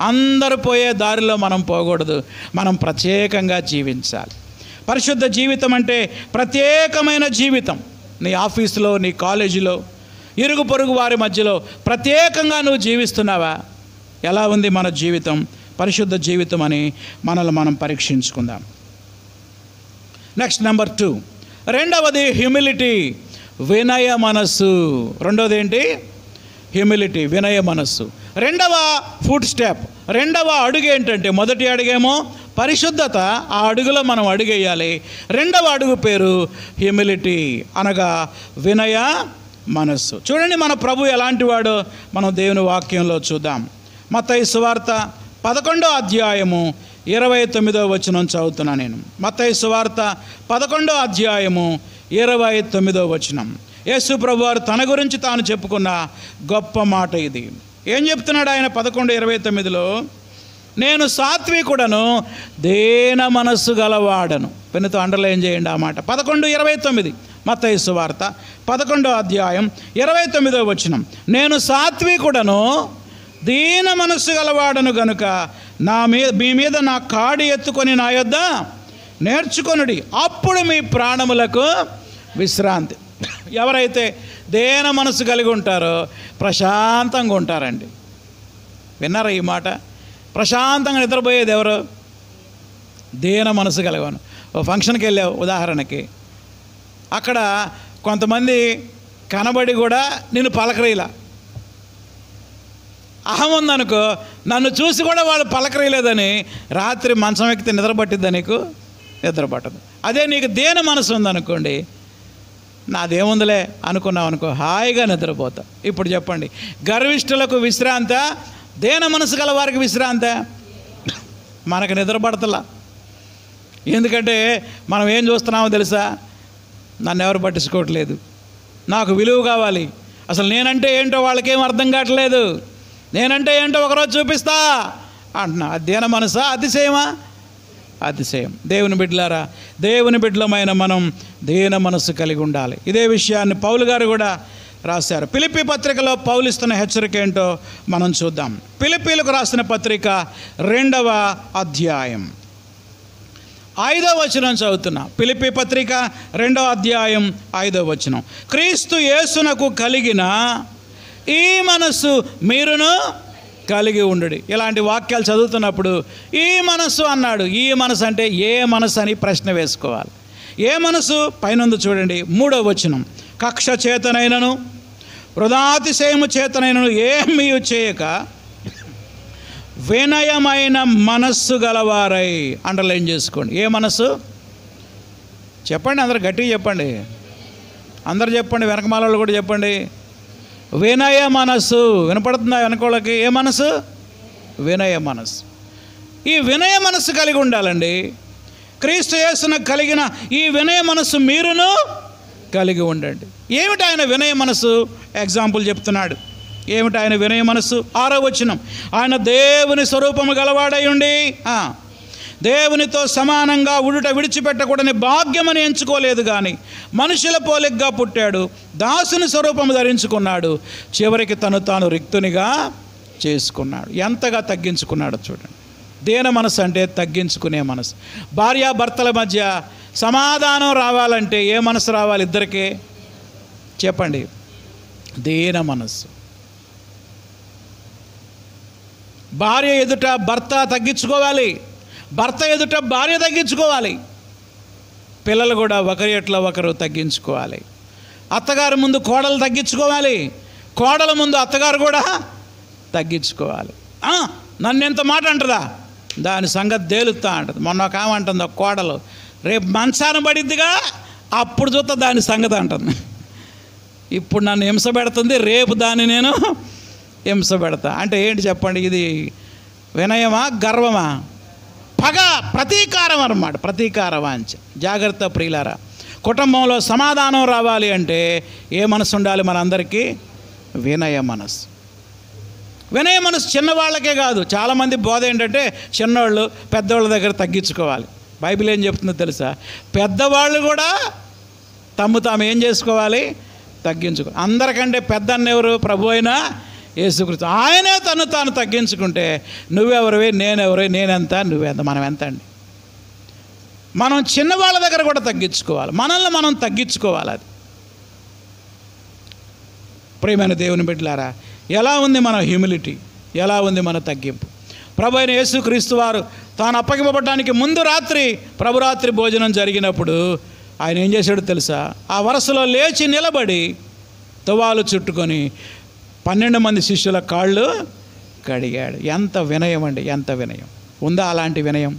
అందరూ పోయే దారిలో మనం పోకూడదు. మనం ప్రత్యేకంగా జీవించాలి. పరిశుద్ధ జీవితం అంటే ప్రత్యేకమైన జీవితం. నీ ఆఫీసులో, నీ కాలేజీలో, ఇరుగు పొరుగు వారి మధ్యలో ప్రత్యేకంగా నువ్వు జీవిస్తున్నావా? ఎలా ఉంది మన జీవితం? పరిశుద్ధ జీవితం అని మనల్ని మనం పరీక్షించుకుందాం. నెక్స్ట్ నెంబర్ 2, రెండవది హ్యూమిలిటీ, వినయ మనస్సు. రెండవది ఏంటి? హ్యూమిలిటీ, వినయ మనస్సు. రెండవ ఫుట్ స్టెప్, రెండవ అడుగు ఏంటంటే, మొదటి అడుగేమో పరిశుద్ధత, ఆ అడుగులో మనం అడుగేయాలి. రెండవ అడుగు పేరు హ్యూమిలిటీ, అనగా వినయ మనస్సు. చూడండి మన ప్రభు ఎలాంటి వాడో మనం దేవుని వాక్యంలో చూద్దాం. మత్తయి సువార్త 11వ అధ్యాయము 29వ వచనం చదువుతున్నా నేను. మత్తయి సువార్త 11వ అధ్యాయము 29వ వచనం. యేసు ప్రభువారు తన గురించి తాను చెప్పుకున్న గొప్ప మాట ఇది. ఏం చెప్తున్నాడు ఆయన 11:29లో? నేను సాత్వికుడను, దేన మనస్సు గలవాడను. పెన్నుతో అండర్లైన్ చేయండి ఆ మాట. 11:29 మత్తయి సువార్త 11వ అధ్యాయం 29వ వచనం. నేను సాత్వికుడను, దీన మనస్సు గలవాడను గనుక మీ మీద నా కాడి ఎత్తుకొని నా యొద్ద నేర్చుకొనుడి, అప్పుడు మీ ప్రాణములకు విశ్రాంతి. ఎవరైతే దేన మనసు కలిగి ఉంటారో ప్రశాంతంగా ఉంటారండి. విన్నారా ఈ మాట? ప్రశాంతంగా నిద్రపోయేది ఎవరు? దేన మనసు కలిగాను. ఓ ఫంక్షన్కి వెళ్ళావు ఉదాహరణకి, అక్కడ కొంతమంది కనబడి కూడా నిన్ను పలకరీలా. అహం ఉందనుకో, నన్ను చూసి కూడా వాళ్ళు పలకరీలేదని రాత్రి మంచం ఎక్కితే నిద్ర పట్టిద్దా? నీకు నిద్ర పట్టదు. అదే నీకు దేన మనసు ఉందనుకోండి, నాదేముందిలే అనుకున్నావు అనుకో, హాయిగా నిద్రపోతా. ఇప్పుడు చెప్పండి, గర్విష్ఠులకు విశ్రాంత, దేన మనసు గల వారికి విశ్రాంత? మనకు నిద్ర పడతలా. ఎందుకంటే మనం ఏం చూస్తున్నామో తెలుసా? నన్ను ఎవరు పట్టించుకోవట్లేదు, నాకు విలువ కావాలి, అసలు నేనంటే ఏంటో వాళ్ళకేం అర్థం కావట్లేదు, నేనంటే ఏంటో ఒకరోజు చూపిస్తా అంటున్నా. అది దేన మనసా? అతిశయమా? అతిశయం. దేవుని బిడ్డలారా, దేవుని బిడ్డలమైన మనం దేన మనసు కలిగి ఉండాలి. ఇదే విషయాన్ని పౌలు గారు కూడా రాశారు. ఫిలిప్పీ పత్రికలో పౌలు ఇస్తున్న హెచ్చరిక ఏంటో మనం చూద్దాం. ఫిలిప్పీలకు రాసిన పత్రిక 2వ అధ్యాయం 5వ వచనం చదువుతున్నా. ఫిలిప్పీ పత్రిక 2వ అధ్యాయం 5వ వచనం. క్రీస్తు యేసునకు కలిగిన ఈ మనస్సు మీరును కలిగి ఉండుడి. ఇలాంటి వాక్యాలు చదువుతున్నప్పుడు ఈ మనస్సు అన్నాడు. ఈ మనసు అంటే ఏ మనసు అని ప్రశ్న వేసుకోవాలి. ఏ మనసు? పైనందు చూడండి 3వ వచనం. కక్ష చేతనైనను వృధాతిశయము చేతనైనను ఏమీ చేయక వినయమైన మనస్సు గలవారై. అండర్లైన్ చేసుకోండి. ఏ మనస్సు? చెప్పండి, అందరు గట్టిగా చెప్పండి, అందరు చెప్పండి, వెనకమాలలో కూడా చెప్పండి. వినయ మనస్సు. వినపడుతుందా వెనకోళ్ళకి? ఏ మనసు? వినయ మనస్సు. ఈ వినయ మనస్సు కలిగి ఉండాలండి. క్రీస్తు యేసునకు కలిగిన ఈ వినయ మనస్సు మీరును కలిగి ఉండండి. ఏమిటి ఆయన వినయ మనస్సు? ఎగ్జాంపుల్ చెప్తున్నాడు. ఏమిటి ఆయన వినయ మనస్సు? 6వ వచనం. ఆయన దేవుని స్వరూపము గలవాడై ఉండి దేవునితో సమానంగా ఉడుట విడిచిపెట్టకూడని భాగ్యమని ఎంచుకోలేదు, కానీ మనుషుల పోలికగా పుట్టాడు, దాసుని స్వరూపము ధరించుకున్నాడు, చివరికి తను తాను రిక్తునిగా చేసుకున్నాడు. ఎంతగా తగ్గించుకున్నాడో చూడండి. దేన మనసు అంటే తగ్గించుకునే మనసు. భార్యాభర్తల మధ్య సమాధానం రావాలంటే ఏ మనసు రావాలి ఇద్దరికీ? చెప్పండి. దేన మనస్సు. భార్య ఎదుట భర్త తగ్గించుకోవాలి, భర్త ఎదుట భార్య తగ్గించుకోవాలి, పిల్లలు కూడా ఒకరి ఎట్లా ఒకరు తగ్గించుకోవాలి. అత్తగారి ముందు కోడలు తగ్గించుకోవాలి, కోడల ముందు అత్తగారు కూడా తగ్గించుకోవాలి. నన్ను ఎంత మాట అంటుందా, దాని సంగతి తేలుతా అంటుంది. మొన్న ఒక ఆమె అంటుంది, ఒక కోడలు, రేపు మంచాన పడిద్దిగా అప్పుడు చూస్తా దాని సంగతి అంటుంది. ఇప్పుడు నన్ను హింస పెడుతుంది, రేపు దాన్ని నేను హింస పెడతా అంటే ఏంటి చెప్పండి? ఇది వినయమా, గర్వమా, పగ, ప్రతీకారం అన్నమాట. ప్రతీకార వాంఛ. జాగ్రత్త ప్రియులారా. కుటుంబంలో సమాధానం రావాలి అంటే ఏ మనసు ఉండాలి మనందరికీ? వినయ మనసు. వినయ మనసు చిన్నవాళ్ళకే కాదు. చాలామంది బోధ ఏంటంటే చిన్నవాళ్ళు పెద్దవాళ్ళ దగ్గర తగ్గించుకోవాలి. బైబిల్ ఏం చెప్తుందో తెలుసా? పెద్దవాళ్ళు కూడా తాము ఏం చేసుకోవాలి? తగ్గించుకో. అందరికంటే పెద్ద అన్నెవరు? ప్రభు అయినా యేసుక్రీస్తు. ఆయనే తాను తగ్గించుకుంటే నువ్వెవరివి, నేనెవరి, నేనెంత, నువ్వెంత, మనం ఎంత అండి? మనం చిన్నవాళ్ళ దగ్గర కూడా తగ్గించుకోవాలి, మనల్ని మనం తగ్గించుకోవాలి. అది ప్రియమైన దేవుని బిడ్డలారా, ఎలా ఉంది మన హ్యూమిలిటీ, ఎలా ఉంది మన తగ్గింపు? ప్రభు అయిన యేసుక్రీస్తు వారు తాను అప్పగింపబడడానికి ముందు రాత్రి ప్రభురాత్రి భోజనం జరిగినప్పుడు ఆయన ఏం చేశాడో తెలుసా? ఆ వరుసలో లేచి నిలబడి తువాలు చుట్టుకొని 12 మంది శిష్యుల కాళ్ళు కడిగాడు. ఎంత వినయం అండి, ఎంత వినయం! ఉందా అలాంటి వినయం?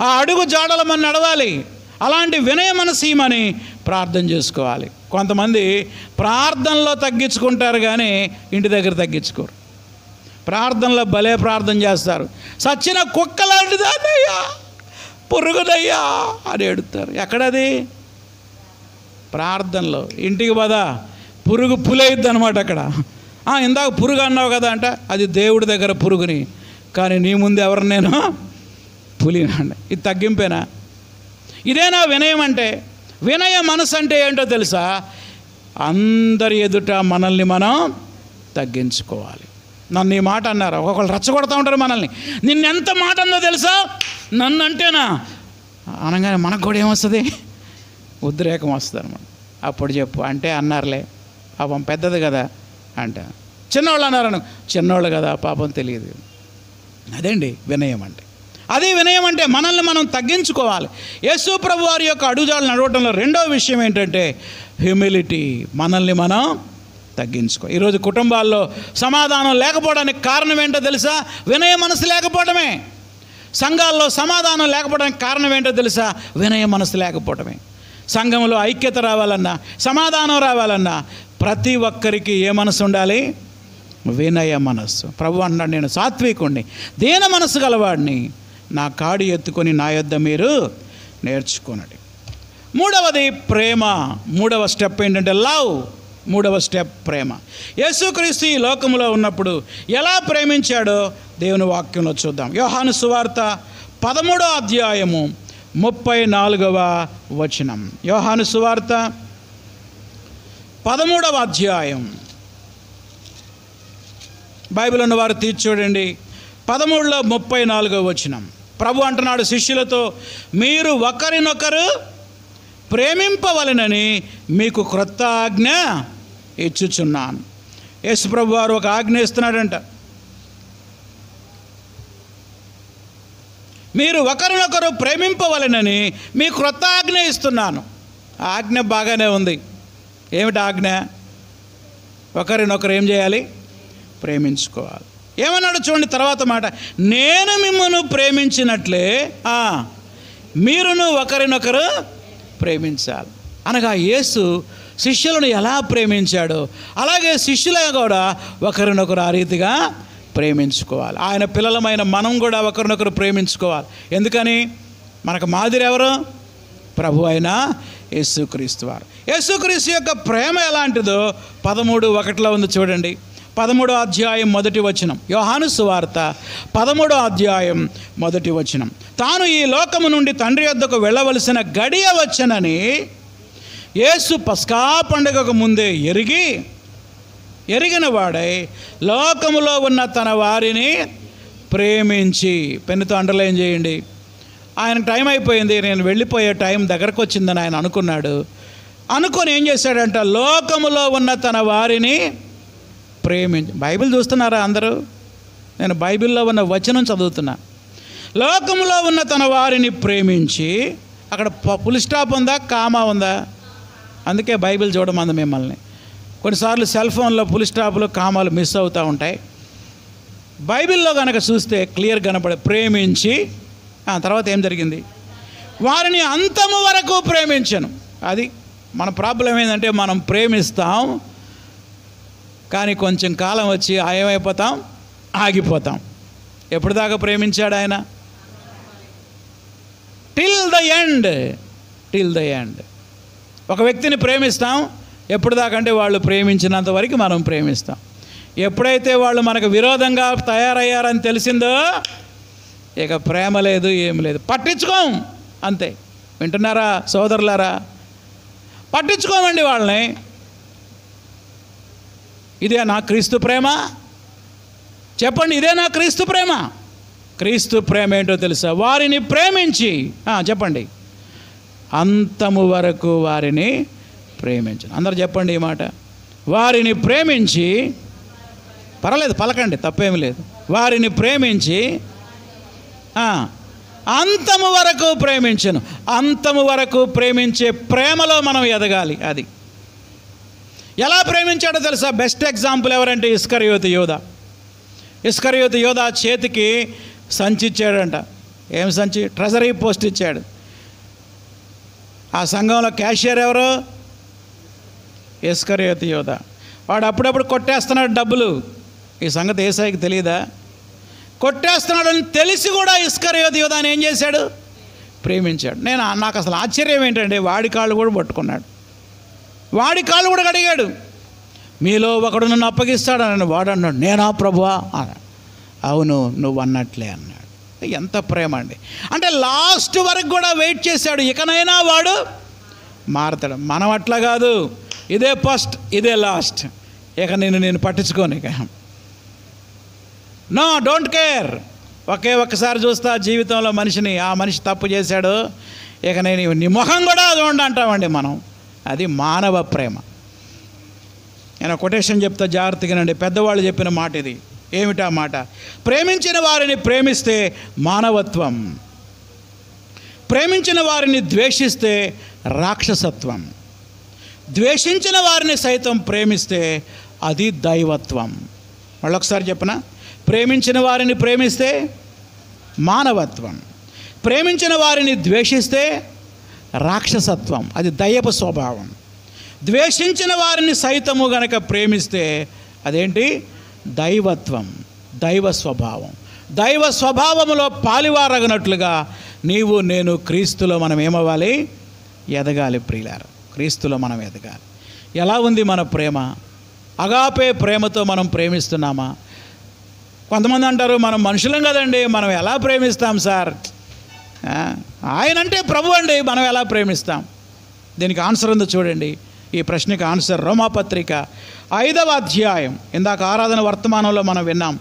ఆ అడుగు జాడల మన నడవాలి. అలాంటి వినయ మనసీమని ప్రార్థన చేసుకోవాలి. కొంతమంది ప్రార్థనలో తగ్గించుకుంటారు కానీ ఇంటి దగ్గర తగ్గించుకోరు. ప్రార్థనలో భలే ప్రార్థన చేస్తారు. సచ్చిన కుక్క లాంటిదయ్యా, పురుగుదయ్యా అని ఎడుతారు. ఎక్కడది? ప్రార్థనలో. ఇంటికి పదా పురుగు పులైద్ది అనమాట అక్కడ. ఇందాక పురుగు అన్నావు కదా అంటే అది దేవుడి దగ్గర పురుగుని, కానీ నీ ముందు ఎవరు నేను పులినండి. ఇది తగ్గింపేనా? ఇదేనా వినయం అంటే? వినయ మనసు అంటే ఏంటో తెలుసా? అందరి ఎదుట మనల్ని మనం తగ్గించుకోవాలి. నన్ను ఈ మాట అన్నారు, ఒక్కొక్కరు రెచ్చగొడతా ఉంటారు మనల్ని. నిన్నెంత మాట అన్నో తెలుసా? నన్ను అంటేనా అనగానే మనకు కూడా ఏమొస్తుంది? ఉద్రేకం వస్తుంది అనమాట. అప్పుడు చెప్పు అంటే అన్నారులే పాపం పెద్దది కదా అంట. చిన్నవాళ్ళు అన్నారను, చిన్నవాళ్ళు కదా పాపం తెలియదు. అదేండి వినయం అంటే. అది వినయం అంటే మనల్ని మనం తగ్గించుకోవాలి. యేసు ప్రభు వారి యొక్క అడుగుజాడలు నడవటంలో రెండవ విషయం ఏంటంటే హ్యూమిలిటీ. మనల్ని మనం తగ్గించుకో. ఈరోజు కుటుంబాల్లో సమాధానం లేకపోవడానికి కారణం ఏంటో తెలుసా? వినయ మనసు లేకపోవడమే. సంఘాల్లో సమాధానం లేకపోవడానికి కారణం ఏంటో తెలుసా? వినయ మనసు లేకపోవడమే. సంఘంలో ఐక్యత రావాలన్నా, సమాధానం రావాలన్నా ప్రతి ఒక్కరికి ఏ మనసు ఉండాలి? వినయ మనస్సు. ప్రభు అన్నాడు, నేను సాత్వికుణ్ణి, దీన మనసు గలవాడిని, నా కాడి ఎత్తుకొని నా యొద్ద మీరు నేర్చుకోనండి. మూడవది ప్రేమ. మూడవ స్టెప్ ఏంటంటే లవ్. మూడవ స్టెప్ ప్రేమ. యేసుక్రీస్తు ఈ లోకంలో ఉన్నప్పుడు ఎలా ప్రేమించాడో దేవుని వాక్యంలో చూద్దాం. యోహాను సువార్త 13వ అధ్యాయము 34వ వచనం. యోహాను సువార్త 13వ అధ్యాయం. బైబిల్ ఉన్నవారు తీర్చి చూడండి. 13లో 34వ వచనం. ప్రభు అంటున్నాడు శిష్యులతో, మీరు ఒకరినొకరు ప్రేమింపవలెనని మీకు క్రొత్త ఆజ్ఞ ఇచ్చుచున్నాను. యేసు ప్రభు వారు ఒక ఆజ్ఞ ఇస్తున్నాడంట. మీరు ఒకరినొకరు ప్రేమింపవలెనని మీకు క్రొత్త ఆజ్ఞ ఇస్తున్నాను. ఆజ్ఞ బాగానే ఉంది. ఏమిటి ఆజ్ఞ? ఒకరినొకరు ఏం చేయాలి? ప్రేమించుకోవాలి. ఏమన్నాడు చూడండి తర్వాత మాట, నేను మిమ్మల్ని ప్రేమించినట్లే మీరును ఒకరినొకరు ప్రేమించాలి. అనగా యేసు శిష్యులను ఎలా ప్రేమించాడో అలాగే శిష్యులే కూడా ఒకరినొకరు ఆ రీతిగా ప్రేమించుకోవాలి. ఆయన పిల్లలమైన మనం కూడా ఒకరినొకరు ప్రేమించుకోవాలి. ఎందుకని? మనకు మాదిరి ఎవరు? ప్రభు అయిన యేసుక్రీస్తు వారు. యేసుక్రీస్తు యొక్క ప్రేమ ఎలాంటిదో 13:1 ఉంది చూడండి. 13వ అధ్యాయం 1వ వచనం. యోహాను సువార్త 13వ అధ్యాయం 1వ వచనం. తాను ఈ లోకము నుండి తండ్రి యొద్దకు వెళ్ళవలసిన గడియ వచ్చనని యేసు పస్కా పండుగకు ముందే ఎరిగిన వాడై లోకములో ఉన్న తన వారిని ప్రేమించి, పెన్నుతో అండర్లైన్ చేయండి. ఆయన టైం అయిపోయింది, నేను వెళ్ళిపోయే టైం దగ్గరకు వచ్చిందని ఆయన అనుకున్నాడు. అనుకొని ఏం చేశాడంట? లోకములో ఉన్న తన వారిని ప్రేమించి. బైబిల్ చూస్తున్నారా అందరూ? నేను బైబిల్లో ఉన్న వచనం చదువుతున్నా. లోకంలో ఉన్న తన వారిని ప్రేమించి, అక్కడ ఫుల్ స్టాప్ ఉందా, కామా ఉందా? అందుకే బైబిల్ చూడమంది మిమ్మల్ని. కొన్నిసార్లు సెల్ ఫోన్లో ఫుల్ స్టాప్లు కామాలు మిస్ అవుతూ ఉంటాయి. బైబిల్లో కనుక చూస్తే క్లియర్ కనపడే, ప్రేమించి తర్వాత ఏం జరిగింది? వారిని అంతము వరకు ప్రేమించను. అది మన ప్రాబ్లం ఏంటంటే, మనం ప్రేమిస్తాం కానీ కొంచెం కాలం వచ్చి ఏమైపోతాం, ఆగిపోతాం. ఎప్పుడు దాకా ప్రేమించాడు ఆయన? Till the end. ఒక వ్యక్తిని ప్రేమిస్తాం ఎప్పుడు దాకా అంటే, వాళ్ళు ప్రేమించినంత వరకు మనం ప్రేమిస్తాం. ఎప్పుడైతే వాళ్ళు మనకు విరోధంగా తయారయ్యారని తెలిసిందో, ఇక ప్రేమ లేదు, ఏం లేదు, పట్టించుకోం అంతే. వింటున్నారా సోదరులారా? పట్టించుకోమండి వాళ్ళని. ఇదే నా క్రీస్తు ప్రేమ? చెప్పండి, ఇదే నా క్రీస్తు ప్రేమ? క్రీస్తు ప్రేమ ఏంటో తెలుసా? వారిని ప్రేమించి, చెప్పండి, అంతము వరకు వారిని ప్రేమించను. అందరు చెప్పండి ఈ మాట. వారిని ప్రేమించి, పర్వాలేదు పలకండి, తప్పేమి లేదు. వారిని ప్రేమించి అంతము వరకు ప్రేమించను. అంతము వరకు ప్రేమించే ప్రేమలో మనం ఎదగాలి. అది ఎలా ప్రేమించాడో తెలుసా? బెస్ట్ ఎగ్జాంపుల్ ఎవరంటే ఇస్కరియోతు యోధ చేతికి సంచి ఇచ్చాడంట. ఏం సంచి? ట్రెజరీ పోస్ట్ ఇచ్చాడు. ఆ సంఘంలో క్యాషియర్ ఎవరు? ఇస్కరియోతు యోధ. వాడు అప్పుడప్పుడు కొట్టేస్తున్నాడు డబ్బులు. ఈ సంగతి యేసయ్యకి తెలియదా? కొట్టేస్తున్నాడని తెలిసి కూడా ఇస్కరియోతు యోధ అని ఏం చేశాడు? ప్రేమించాడు. నాకు అసలు ఆశ్చర్యం ఏంటంటే, వాడి కాళ్ళు కూడా పట్టుకున్నాడు, వాడి కాళ్ళు కూడా కడిగాడు. మీలో ఒకడు నన్ను అప్పగిస్తాడని వాడు అన్నాడు. నేనా ప్రభువా? అవును, నువ్వు అన్నట్లే అన్నాడు. ఎంత ప్రేమ అండి! అంటే లాస్ట్ వరకు కూడా వెయిట్ చేశాడు, ఇకనైనా వాడు మారతాడు. మనం అట్లా కాదు, ఇదే ఫస్ట్, ఇదే లాస్ట్, ఇక నేను పట్టించుకోను, ఇక నో, డోంట్ కేర్. ఒక్కసారి చూస్తా జీవితంలో మనిషిని, ఆ మనిషి తప్పు చేశాడు, ఇక నేను నీ ముఖం కూడా చూడండి అంటామండి మనం. అది మానవ ప్రేమ. నేను కొటేషన్ చెప్తా, జాగ్రత్తగానండి. పెద్దవాళ్ళు చెప్పిన మాట ఇది. ఏమిటా మాట? ప్రేమించిన వారిని ప్రేమిస్తే మానవత్వం, ప్రేమించిన వారిని ద్వేషిస్తే రాక్షసత్వం, ద్వేషించిన వారిని సైతం ప్రేమిస్తే అది దైవత్వం. మళ్ళొకసారి చెప్పనా? ప్రేమించిన వారిని ప్రేమిస్తే మానవత్వం, ప్రేమించిన వారిని ద్వేషిస్తే రాక్షసత్వం, అది దయ్యపు స్వభావం. ద్వేషించిన వారిని సైతము గనక ప్రేమిస్తే అదేంటి? దైవత్వం, దైవ స్వభావం. దైవ స్వభావములో పాలివారగనట్లుగా నీవు నేను క్రీస్తులో మనం ఏమవ్వాలి? ఎదగాలి ప్రియులారా. క్రీస్తులో మనం ఎదగాలి. ఎలా ఉంది మన ప్రేమ? అగాపే ప్రేమతో మనం ప్రేమిస్తున్నామా? కొంతమంది అంటారు, మనం మనుషులం కదండి, మనం ఎలా ప్రేమిస్తాం సార్? ఆయనంటే ప్రభు అండి, మనం ఎలా ప్రేమిస్తాం? దీనికి ఆన్సర్ ఉందో చూడండి. ఈ ప్రశ్నకి ఆన్సర్ రోమాపత్రిక 5వ అధ్యాయం. ఇందాక ఆరాధన వర్తమానంలో మనం విన్నాం.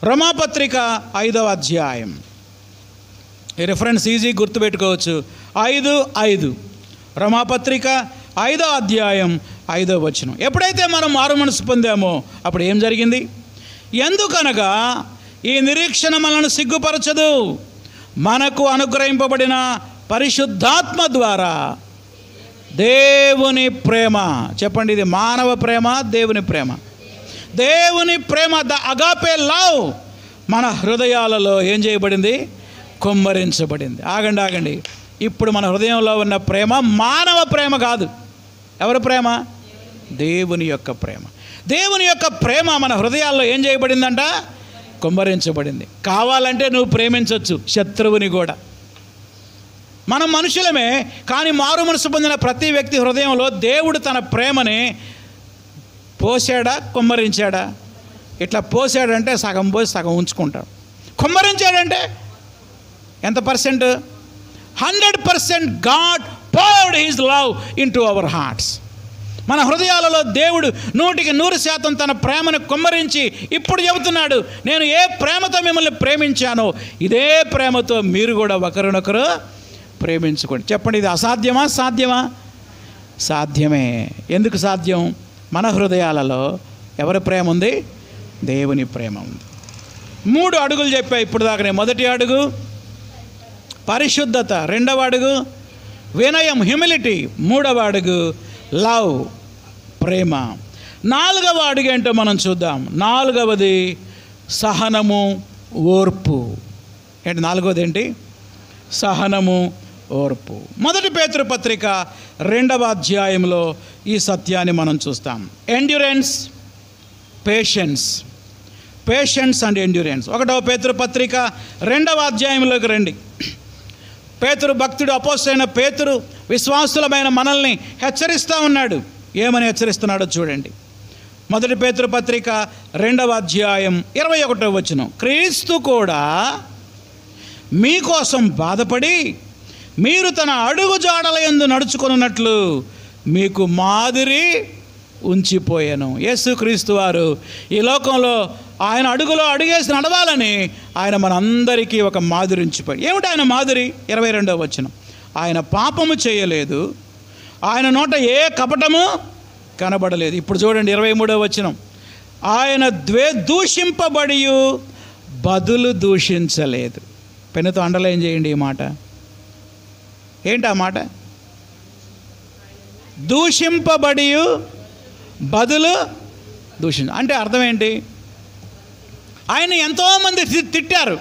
రోమాపత్రిక 5వ అధ్యాయం. ఈ రిఫరెన్స్ ఈజీ గుర్తుపెట్టుకోవచ్చు. 5:5 రోమాపత్రిక 5వ అధ్యాయం 5వ వచనం. ఎప్పుడైతే మనం మారు మనసు పొందామో అప్పుడు ఏం జరిగింది? ఎందుకనగా ఈ నిరీక్షణ మనల్ని సిగ్గుపరచదు, మనకు అనుగ్రహింపబడిన పరిశుద్ధాత్మ ద్వారా దేవుని ప్రేమ. చెప్పండి, ఇది మానవ ప్రేమ, దేవుని ప్రేమ. దేవుని ప్రేమ, ద అగాపే లవ్ మన హృదయాలలో ఏం చేయబడింది? కుమ్మరించబడింది. ఆగండి. ఇప్పుడు మన హృదయంలో ఉన్న ప్రేమ మానవ ప్రేమ కాదు. ఎవరి ప్రేమ? దేవుని యొక్క ప్రేమ. దేవుని యొక్క ప్రేమ మన హృదయాల్లో ఏం చేయబడిందంట? కుమ్మరించబడింది. కావాలంటే నువ్వు ప్రేమించవచ్చు శత్రువుని కూడా. మనం మనుషులమే, కానీ మారు మనసు పొందిన ప్రతి వ్యక్తి హృదయంలో దేవుడు తన ప్రేమని పోసాడా, కుమ్మరించాడా? ఇట్లా పోసాడంటే సగం పోసి సగం ఉంచుకుంటాడు. కుమ్మరించాడంటే ఎంత percent? 100% God poured his love into our hearts. మన హృదయాలలో దేవుడు 100% తన ప్రేమను కుమ్మరించి ఇప్పుడు చెబుతున్నాడు, నేను ఏ ప్రేమతో మిమ్మల్ని ప్రేమించానో ఇదే ప్రేమతో మీరు కూడా ఒకరినొకరు ప్రేమించుకోండి. చెప్పండి, ఇది అసాధ్యమా, సాధ్యమా? సాధ్యమే. ఎందుకు సాధ్యం? మన హృదయాలలో ఎవరి ప్రేమ ఉంది? దేవుని ప్రేమ ఉంది. 3 అడుగులు చెప్పా ఇప్పుడు దాకానే. మొదటి అడుగు పరిశుద్ధత, రెండవ అడుగు వినయం, హ్యూమిలిటీ, మూడవ అడుగు లవ్, ప్రేమ. 4వ అడుగు ఏంటో మనం చూద్దాం. 4వది సహనము, ఓర్పు. ఏంటి 4వది ఏంటి? సహనము, ఓర్పు. మొదటి పేతురు పత్రిక 2వ అధ్యాయంలో ఈ సత్యాన్ని మనం చూస్తాం. Endurance, patience. Patience and endurance. 1వ పేతురు పత్రిక 2వ అధ్యాయంలోకి రండి. పేతురు భక్తుడు, అపోస్తలుడైన పేతురు విశ్వాసులమైన మనల్ని హెచ్చరిస్తూ ఉన్నాడు. ఏమని హెచ్చరిస్తున్నాడో చూడండి. మొదటి పేతురు పత్రిక 2వ అధ్యాయం 21వ వచనం. క్రీస్తు కూడా మీకోసం బాధపడి మీరు తన అడుగు జాడల యందు నడుచుకొనున్నట్లు మీకు మాదిరి ఉంచిపోయాను. యేసుక్రీస్తు వారు ఈ లోకంలో ఆయన అడుగులో అడుగేసి నడవాలని ఆయన మనందరికీ ఒక మాదిరి ఉంచిపోయాడు. ఏమిటి ఆయన మాదిరి? 22వ వచనం. ఆయన పాపము చేయలేదు, ఆయన నోట ఏ కపటము కనబడలేదు. ఇప్పుడు చూడండి 23వ వచనం. ఆయన దూషింపబడి బదులు దూషించలేదు. పెన్నుతో అండర్లైన్ చేయండి ఈ మాట. ఏంటి ఆ మాట? దూషింపబడి బదులు అంటే అర్థం ఏంటి? ఆయన ఎంతోమంది తిట్టారు.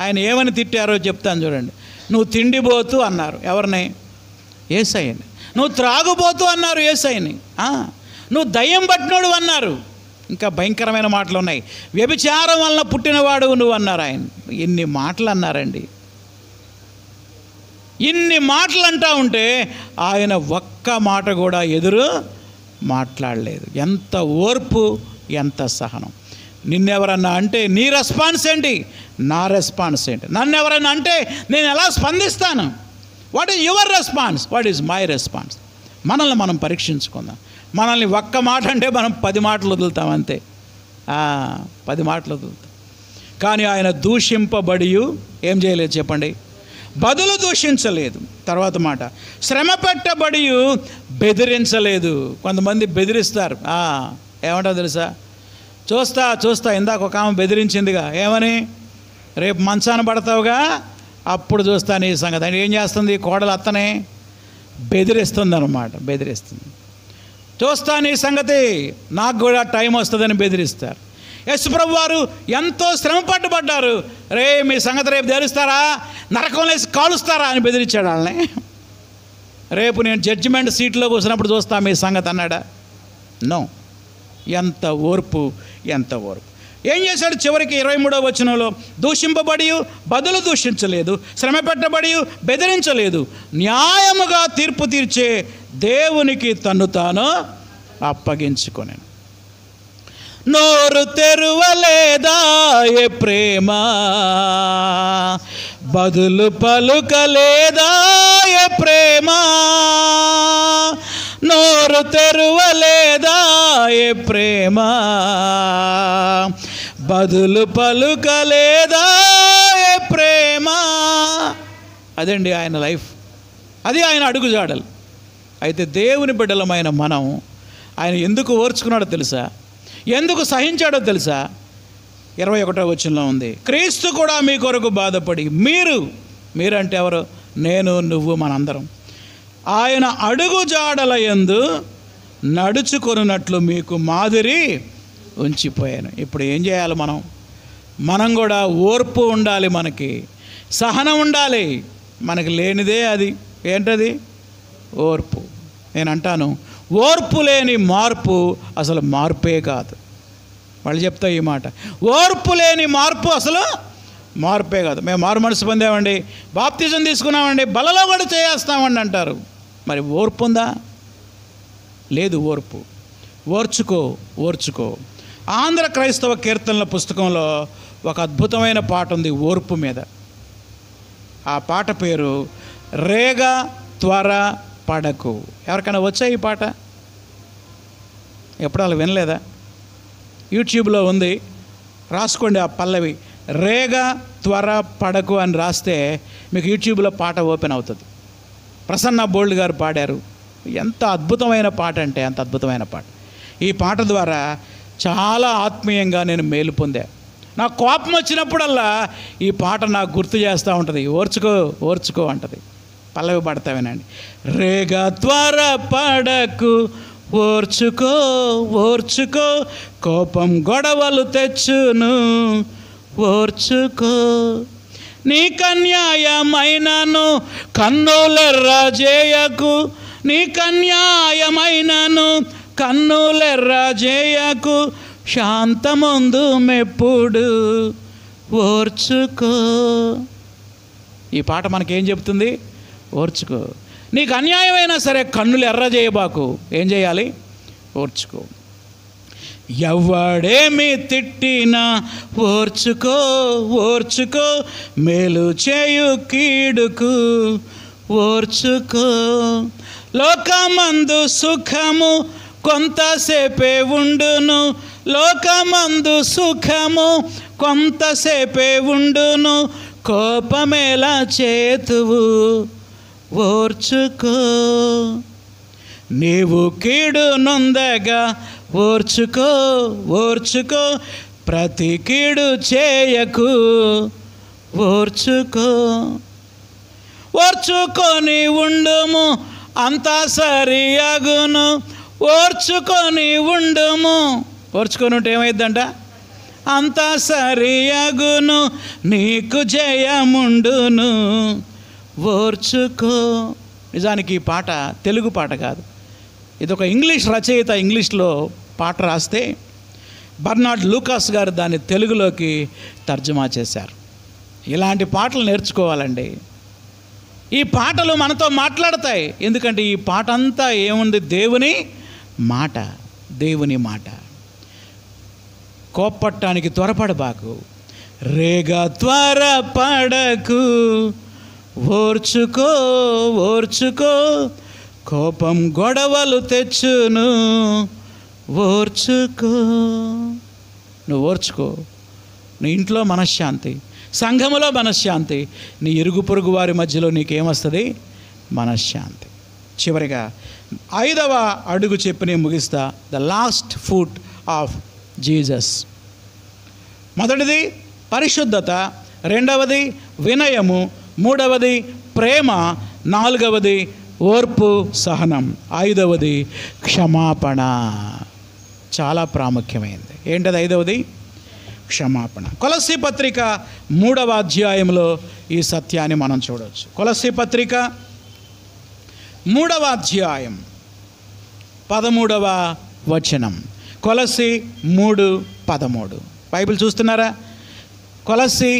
ఆయన ఏమని తిట్టారో చెప్తాను చూడండి. నువ్వు తిండిపోతూ అన్నారు. ఎవరిని? యేసయ్యని. నువ్వు త్రాగుబోతూ అన్నారు యేసయ్యని. నువ్వు దయ్యం పట్టినోడు అన్నారు. ఇంకా భయంకరమైన మాటలు ఉన్నాయి. వ్యభిచారం వలన పుట్టినవాడు నువ్వు అన్నారు ఆయన. ఎన్ని మాటలు అన్నారండి. ఇన్ని మాటలు అంటా ఉంటే ఆయన ఒక్క మాట కూడా ఎదురు మాట్లాడలేదు. ఎంత ఓర్పు, ఎంత సహనం. నిన్నెవరన్నా అంటే నీ రెస్పాన్స్ ఏంటి, నా రెస్పాన్స్ ఏంటి? నన్ను ఎవరన్నా అంటే నేను ఎలా స్పందిస్తాను? What is your response, what is my response? మనల్ని మనం పరీక్షించుకుందాం. మనల్ని ఒక్క మాట అంటే మనం 10 మాటలు వదులుతాం అంతే. 10 మాటలు వదులుతాం. కానీ ఆయన దూషింపబడి ఏం చేయలేదు చెప్పండి? బదులు దూషించలేదు. తర్వాత మాట, శ్రమ పెట్టబడి బెదిరించలేదు. కొంతమంది బెదిరిస్తారు. ఏమంటారు తెలుసా? చూస్తా ఇందాక ఒక ఆమె బెదిరించిందిగా. ఏమని? రేపు మంచాన పడతావుగా, అప్పుడు చూస్తాను ఈ సంగతి. అంటే ఏం చేస్తుంది? కోడలు అత్తనే బెదిరిస్తుంది అన్నమాట. బెదిరిస్తుంది. చూస్తాను ఈ సంగతి, నాకు కూడా టైం వస్తుందని బెదిరిస్తారు. యేసుప్రభు వారు ఎంతో శ్రమ పడ్డారు. రే మీ సంగతి రేపు తెలుస్తారా, నరకంలో వేసి కాలుస్తారా అని బెదిరించాడు వాళ్ళని. రేపు నేను జడ్జిమెంట్ సీట్లో కూర్చున్నప్పుడు చూస్తా మీ సంగతి అన్నాడా? నో. ఎంత ఓర్పు, ఎంత ఓర్పు. ఏం చేశాడు చివరికి 23వ వచనంలో? దూషింపబడి బదులు దూషించలేదు, శ్రమ పెట్టబడి బెదిరించలేదు, న్యాయముగా తీర్పు తీర్చే దేవునికి తన్ను తాను అప్పగించుకొనెను. నోరు తెరువలేదా ఏ ప్రేమ, బదులు పలుకలేదా ఏ ప్రేమ, నోరు తెరువలేదా ఏ ప్రేమ, బదులు పలుకలేదా ఏ ప్రేమ. అదండి ఆయన లైఫ్, అది ఆయన అడుగుజాడలు. అయితే దేవుని బిడ్డలమైన మనం ఆయన ఎందుకు ఓర్చుకున్నాడో తెలుసా? ఎందుకు సహించాడో తెలుసా? 21వ వచనంలో ఉంది, క్రీస్తు కూడా మీ కొరకు బాధపడి మీరంటే ఎవరు? నేను, నువ్వు, మనందరం ఆయన అడుగు జాడల యందు నడుచుకొనున్నట్లు మీకు మాదిరి ఉంచిపోయాను. ఇప్పుడు ఏం చేయాలి మనం కూడా ఓర్పు ఉండాలి, మనకి సహనం ఉండాలి. మనకి లేనిదే అది. ఏంటది? ఓర్పు. నేను అంటాను, ఓర్పు లేని మార్పు అసలు మార్పే కాదు. మళ్ళీ చెప్తా ఈ మాట, ఓర్పు లేని మార్పు అసలు మార్పే కాదు. మేము మారు మనసు పొందామండి, బాప్తిజం తీసుకున్నామండి, బలలో కూడా చేస్తామండి అంటారు. మరి ఓర్పు ఉందా? లేదు ఓర్పు. ఓర్చుకో. ఆంధ్ర క్రైస్తవ కీర్తనల పుస్తకంలో ఒక అద్భుతమైన పాట ఉంది ఓర్పు మీద. ఆ పాట పేరు రేగ త్వర పడకు. ఎవరికైనా వచ్చా ఈ పాట? ఎప్పుడు అలా వినలేదా? యూట్యూబ్లో ఉంది, రాసుకోండి ఆ పల్లవి. రేగ త్వర పడకు అని రాస్తే మీకు యూట్యూబ్లో పాట ఓపెన్ అవుతుంది. ప్రసన్న బోల్డ్ గారు పాడారు. ఎంత అద్భుతమైన పాట అంటే అంత అద్భుతమైన పాట. ఈ పాట ద్వారా చాలా ఆత్మీయంగా నేను మేలు పొందా. నాకు కోపం వచ్చినప్పుడల్లా ఈ పాట నాకు గుర్తు చేస్తూ ఉంటుంది. ఓర్చుకో ఓర్చుకో అంటది. పల్లవి పడతా వినండి. రేగా త్వరపడకు, ఓర్చుకో ఓర్చుకో, కోపం గొడవలు తెచ్చును, ఓర్చుకో. నీకన్యాయమైనను కన్నులెర్ర చేయకు, నీకన్యాయమైనను కన్నులెర్ర చేయకు, శాంతముందు మెప్పుడు ఓర్చుకో. ఈ పాట మనకేం చెప్తుంది? ఓర్చుకో. నీకు అన్యాయమైనా సరే కన్నులు ఎర్ర చేయబాకు. ఏం చేయాలి? ఓర్చుకో. ఎవడేమి తిట్టినా ఓర్చుకో ఓర్చుకో, మేలు చేయు కీడుకు ఓర్చుకో. లోకమందు సుఖము కొంతసేపే ఉండును, లోకమందు సుఖము కొంతసేపే ఉండును, కోపమేలా చేతువు ఓర్చుకో. నీవు కీడు నొందగా ఓర్చుకో ఓర్చుకో, ప్రతి కీడు చేయకు ఓర్చుకో. ఓర్చుకొని ఉండుము అంతా సరియగును, ఓర్చుకొని ఉండుము. ఓర్చుకొని ఉంటే ఏమైందంట? అంతా సరియగును, నీకు జయముండును ఓర్చుకో. నిజానికి ఈ పాట తెలుగు పాట కాదు, ఇదొక ఇంగ్లీష్ రచయిత ఇంగ్లీష్లో పాట రాస్తే బర్నార్డ్ లూకాస్ గారు దాన్ని తెలుగులోకి తర్జుమా చేశారు. ఇలాంటి పాటలు నేర్చుకోవాలండి. ఈ పాటలు మనతో మాట్లాడతాయి. ఎందుకంటే ఈ పాట అంతా ఏముంది? దేవుని మాట, దేవుని మాట. కోప్పట్టానికి త్వరపడబాకు, రేగా త్వరపడకు, ఓర్చుకో ఓర్చుకో, కోపం గొడవలు తెచ్చును ఓర్చుకో. నువ్వు ఓర్చుకో. నీ ఇంట్లో మనశ్శాంతి, సంఘములో మనశ్శాంతి, నీ ఇరుగు పొరుగు వారి మధ్యలో నీకేమొస్తుంది? మనశ్శాంతి. చివరిగా 5వ అడుగు చెప్పి నేను ముగిస్తా. The last foot of Jesus. మొదటిది పరిశుద్ధత, రెండవది వినయము, మూడవది ప్రేమ, నాలుగవది ఓర్పు సహనం, 5వది క్షమాపణ. చాలా ప్రాముఖ్యమైనది. ఏంటది 5వది? క్షమాపణ. కొలస్సీ పత్రిక 3వ అధ్యాయంలో ఈ సత్యాన్ని మనం చూడవచ్చు. కొలస్సీ పత్రిక 3వ అధ్యాయం 13వ వచనం. కొలస్సీ 3:13. బైబిల్ చూస్తున్నారా? కొలస్సీ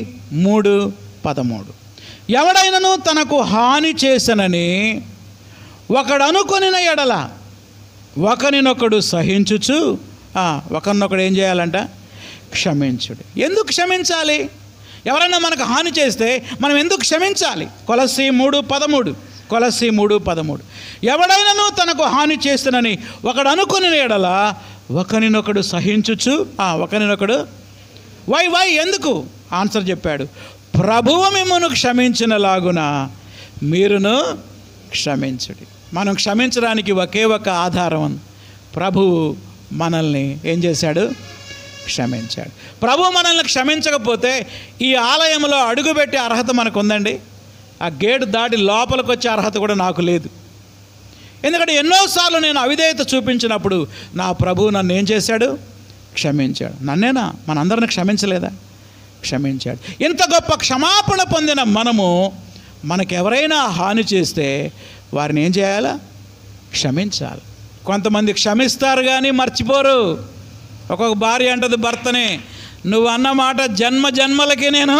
3:13. ఎవడైనను తనకు హాని చేసనని ఒకడు అనుకొనిన ఎడల ఒకరినొకడు సహించుచు, ఒకరినొకడు ఏం చేయాలంట? క్షమించుడు. ఎందుకు క్షమించాలి? ఎవరైనా మనకు హాని చేస్తే మనం ఎందుకు క్షమించాలి? కొలస్సీ 3:13. కొలస్సీ 3:13. ఎవడైనను తనకు హాని చేస్తునని ఒకడు అనుకుని ఎడల ఒకరినొకడు సహించుచు, ఒకరినొకడు వై ఎందుకు? ఆన్సర్ చెప్పాడు. ప్రభువు మిమ్మును క్షమించినలాగున మీరును క్షమించుడి. మనం క్షమించడానికి ఒకే ఒక ఆధారం, ప్రభువు మనల్ని ఏం చేశాడు? క్షమించాడు. ప్రభు మనల్ని క్షమించకపోతే ఈ ఆలయంలో అడుగుపెట్టే అర్హత మనకు ఉందండి? ఆ గేటు దాటి లోపలికి వచ్చే అర్హత కూడా నాకు లేదు. ఎందుకంటే ఎన్నోసార్లు నేను అవిధేయత చూపించినప్పుడు నా ప్రభువు నన్ను ఏం చేశాడు? క్షమించాడు. నన్నేనా? మనందరిని క్షమించలేదా? క్షమించాడు. ఇంత గొప్ప క్షమాపణ పొందిన మనము మనకెవరైనా హాని చేస్తే వారిని ఏం చేయాలా? క్షమించాలి. కొంతమంది క్షమిస్తారు కానీ మర్చిపోరు. ఒక్కొక్క భార్య అంటది భర్తని, నువ్వు అన్న మాట జన్మ జన్మలకి నేను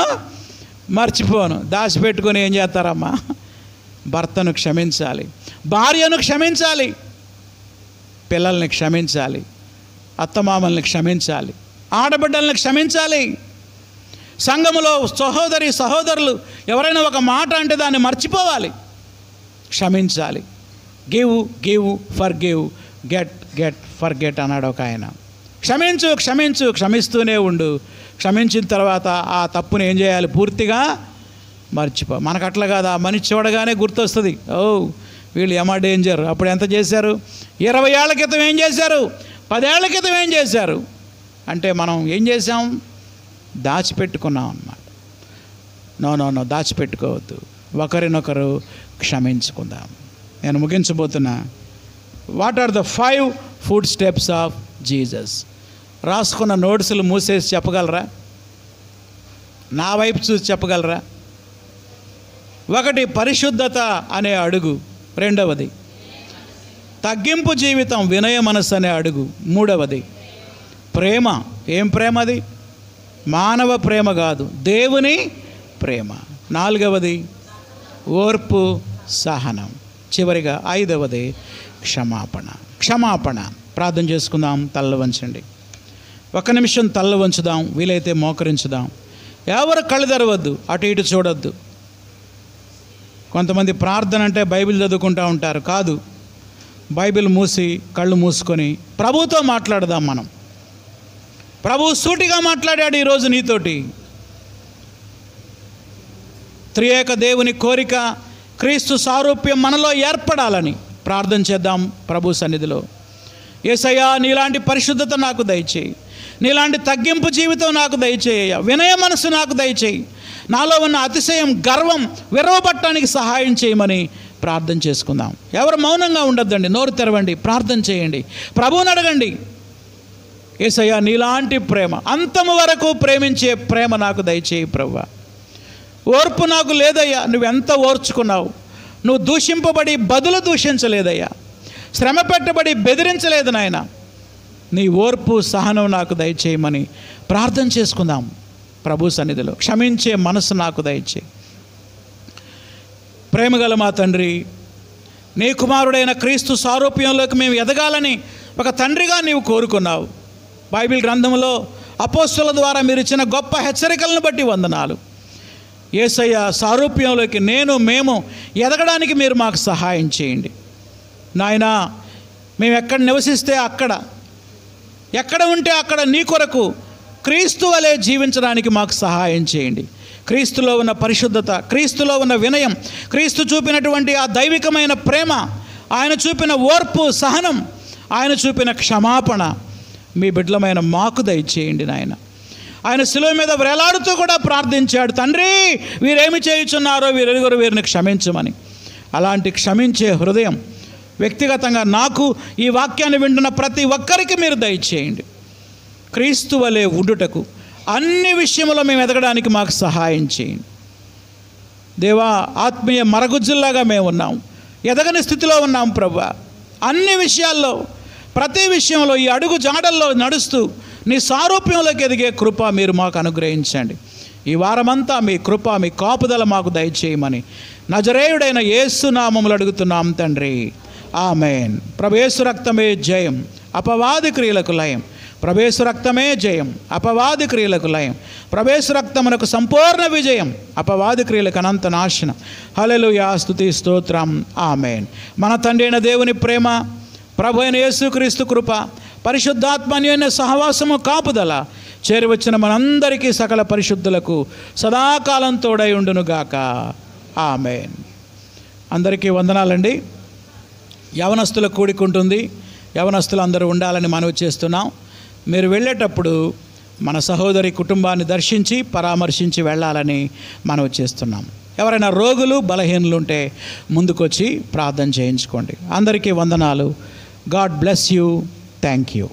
మర్చిపోను. దాచిపెట్టుకొని ఏం చేస్తారమ్మా? భర్తను క్షమించాలి, భార్యను క్షమించాలి, పిల్లల్ని క్షమించాలి, అత్తమామల్ని క్షమించాలి, ఆడబిడ్డల్ని క్షమించాలి. సంఘములో సహోదరులు ఎవరైనా ఒక మాట అంటే దాన్ని మర్చిపోవాలి, క్షమించాలి. గివ్ ఫర్గివ్, గెట్ ఫర్గెట్ అన్నాడు ఒక ఆయన. క్షమిస్తూనే ఉండు. క్షమించిన తర్వాత ఆ తప్పుని ఏం చేయాలి? పూర్తిగా మర్చిపో. మనకు అట్లా కాదు, ఆ మనిషి చూడగానే గుర్తొస్తుంది, వీళ్ళు ఏమా డేంజర్. అప్పుడు ఎంత చేశారు? 20 ఏళ్ల క్రితం ఏం చేశారు? 10 ఏళ్ల క్రితం ఏం చేశారు? అంటే మనం ఏం చేసాం? దాచిపెట్టుకున్నాం అన్నమాట. నో దాచిపెట్టుకోవద్దు. ఒకరినొకరు క్షమించుకుందాం. నేను ముగించబోతున్నా. What are the 5 footsteps of Jesus? రాసుకున్న నోట్సులు మూసేసి చెప్పగలరా? నా వైపు చూసి చెప్పగలరా? 1 పరిశుద్ధత అనే అడుగు. 2వది తగ్గింపు జీవితం, వినయ మనస్సు అనే అడుగు. 3వది ప్రేమ. ఏం ప్రేమ అది? మానవ ప్రేమ కాదు, దేవుని ప్రేమ. 4వది ఓర్పు, సహనం. చివరిగా 5వది క్షమాపణ. ప్రార్థన చేసుకుందాం. తల్ల వంచండి. 1 నిమిషం తల్ల వంచుదాం. వీలైతే మోకరించుదాం. ఎవరు కళ్ళు తెరవద్దు, అటు ఇటు చూడొద్దు. కొంతమంది ప్రార్థన అంటే బైబిల్ చదువుకుంటూ ఉంటారు. కాదు, బైబిల్ మూసి కళ్ళు మూసుకొని ప్రభువుతో మాట్లాడదాం. మనం ప్రభువు సూటిగా మాట్లాడాడు ఈరోజు నీతోటి. త్రియేక దేవుని కోరిక క్రీస్తు సారూప్యం మనలో ఏర్పడాలని ప్రార్థన చేద్దాం ప్రభు సన్నిధిలో. యేసయ్యా, నీలాంటి పరిశుద్ధత నాకు దయచేయి, నీలాంటి తగ్గింపు జీవితం నాకు దయచేయ, వినయ మనసు నాకు దయచేయి, నాలో ఉన్న అతిశయం, గర్వం విరవబట్టడానికి సహాయం చేయమని ప్రార్థన చేసుకుందాం. ఎవరు మౌనంగా ఉండొద్దండి, నోరు తెరవండి, ప్రార్థన చేయండి, ప్రభువుని అడగండి. యేసయ్యా, నీలాంటి ప్రేమ, అంతము వరకు ప్రేమించే ప్రేమ నాకు దయచేయి ప్రభువా. ఓర్పు నాకు లేదయ్యా, నువ్వెంత ఓర్చుకున్నావు. నువ్వు దూషింపబడి బదులు దూషించలేదయ్యా, శ్రమ పెట్టబడి బెదిరించలేదు నాయన. నీ ఓర్పు, సహనం నాకు దయచేయమని ప్రార్థన చేసుకుందాం ప్రభు సన్నిధిలో. క్షమించే మనసు నాకు దయచేయి. ప్రేమగల మా తండ్రి, నీ కుమారుడైన క్రీస్తు సారూప్యంలోకి మేము ఎదగాలని ఒక తండ్రిగా నీవు కోరుకున్నావు. బైబిల్ గ్రంథంలో అపోస్తలుల ద్వారా మీరు ఇచ్చిన గొప్ప హెచ్చరికలను బట్టి వందనాలు. యేసయ్య సారూప్యంలోకి మేము ఎదగడానికి మీరు మాకు సహాయం చేయండి నాయనా. మేము ఎక్కడ నివసిస్తే అక్కడ, ఎక్కడ ఉంటే అక్కడ నీ కొరకు క్రీస్తు వలె జీవించడానికి మాకు సహాయం చేయండి. క్రీస్తులో ఉన్న పరిశుద్ధత, క్రీస్తులో ఉన్న వినయం, క్రీస్తు చూపినటువంటి ఆ దైవికమైన ప్రేమ, ఆయన చూపిన ఓర్పు, సహనం, ఆయన చూపిన క్షమాపణ మీ బిడ్డలమైన మాకు దయచేయండి నాయన. ఆయన శిలువ మీద వేలాడుతూ కూడా ప్రార్థించాడు, తండ్రి వీరేమి చేయుచున్నారో వీరెరుగురు వీరిని క్షమించమని. అలాంటి క్షమించే హృదయం వ్యక్తిగతంగా నాకు, ఈ వాక్యాన్ని వింటున్న ప్రతి ఒక్కరికి మీరు దయచేయండి. క్రీస్తు వలె ఉండుటకు అన్ని విషయంలో మేము ఎదగడానికి మాకు సహాయం చేయండి దేవా. ఆత్మీయ మరగుజ్జుల్లాగా మేము ఉన్నాం, ఎదగని స్థితిలో ఉన్నాం ప్రభువా. అన్ని విషయాల్లో, ప్రతి విషయంలో ఈ అడుగు జాడల్లో నడుస్తూ నీ సారూప్యంలోకి ఎదిగే కృప మీరు మాకు అనుగ్రహించండి. ఈ వారమంతా మీ కృప, మీ కాపుదల మాకు దయచేయమని నజరేయుడైన యేసు నామములో అడుగుతున్నాం తండ్రి, ఆమేన్. ప్రభు యేసు రక్తమే జయం, అపవాది క్రియలకు లయం. ప్రభు యేసు రక్తమే జయం, అపవాది క్రియలకు లయం. ప్రభు యేసు రక్తమునకు సంపూర్ణ విజయం, అపవాది క్రియలకు అనంత నాశనం. హల్లెలూయా, స్తుతి స్తోత్రం, ఆమేన్. మన తండ్రి అయిన దేవుని ప్రేమ, ప్రభు అయిన యేసుక్రీస్తు కృప, పరిశుద్ధాత్మ అన్యోన్య సహవాసము, కాపుదల చేరివచ్చిన మనందరికీ సకల పరిశుద్ధులకు సదాకాలం తోడై ఉండునుగాక, ఆమేన్. అందరికీ వందనాలండి. యవనస్తుల కూడికుంటుంది, యవనస్తులు అందరూ ఉండాలని మనవి చేస్తున్నాం. మీరు వెళ్ళేటప్పుడు మన సహోదరి కుటుంబాన్ని దర్శించి పరామర్శించి వెళ్ళాలని మనవి చేస్తున్నాం. ఎవరైనా రోగులు, బలహీనులు ఉంటే ముందుకొచ్చి ప్రార్థన చేయించుకోండి. అందరికీ వందనాలు. God bless you. Thank you.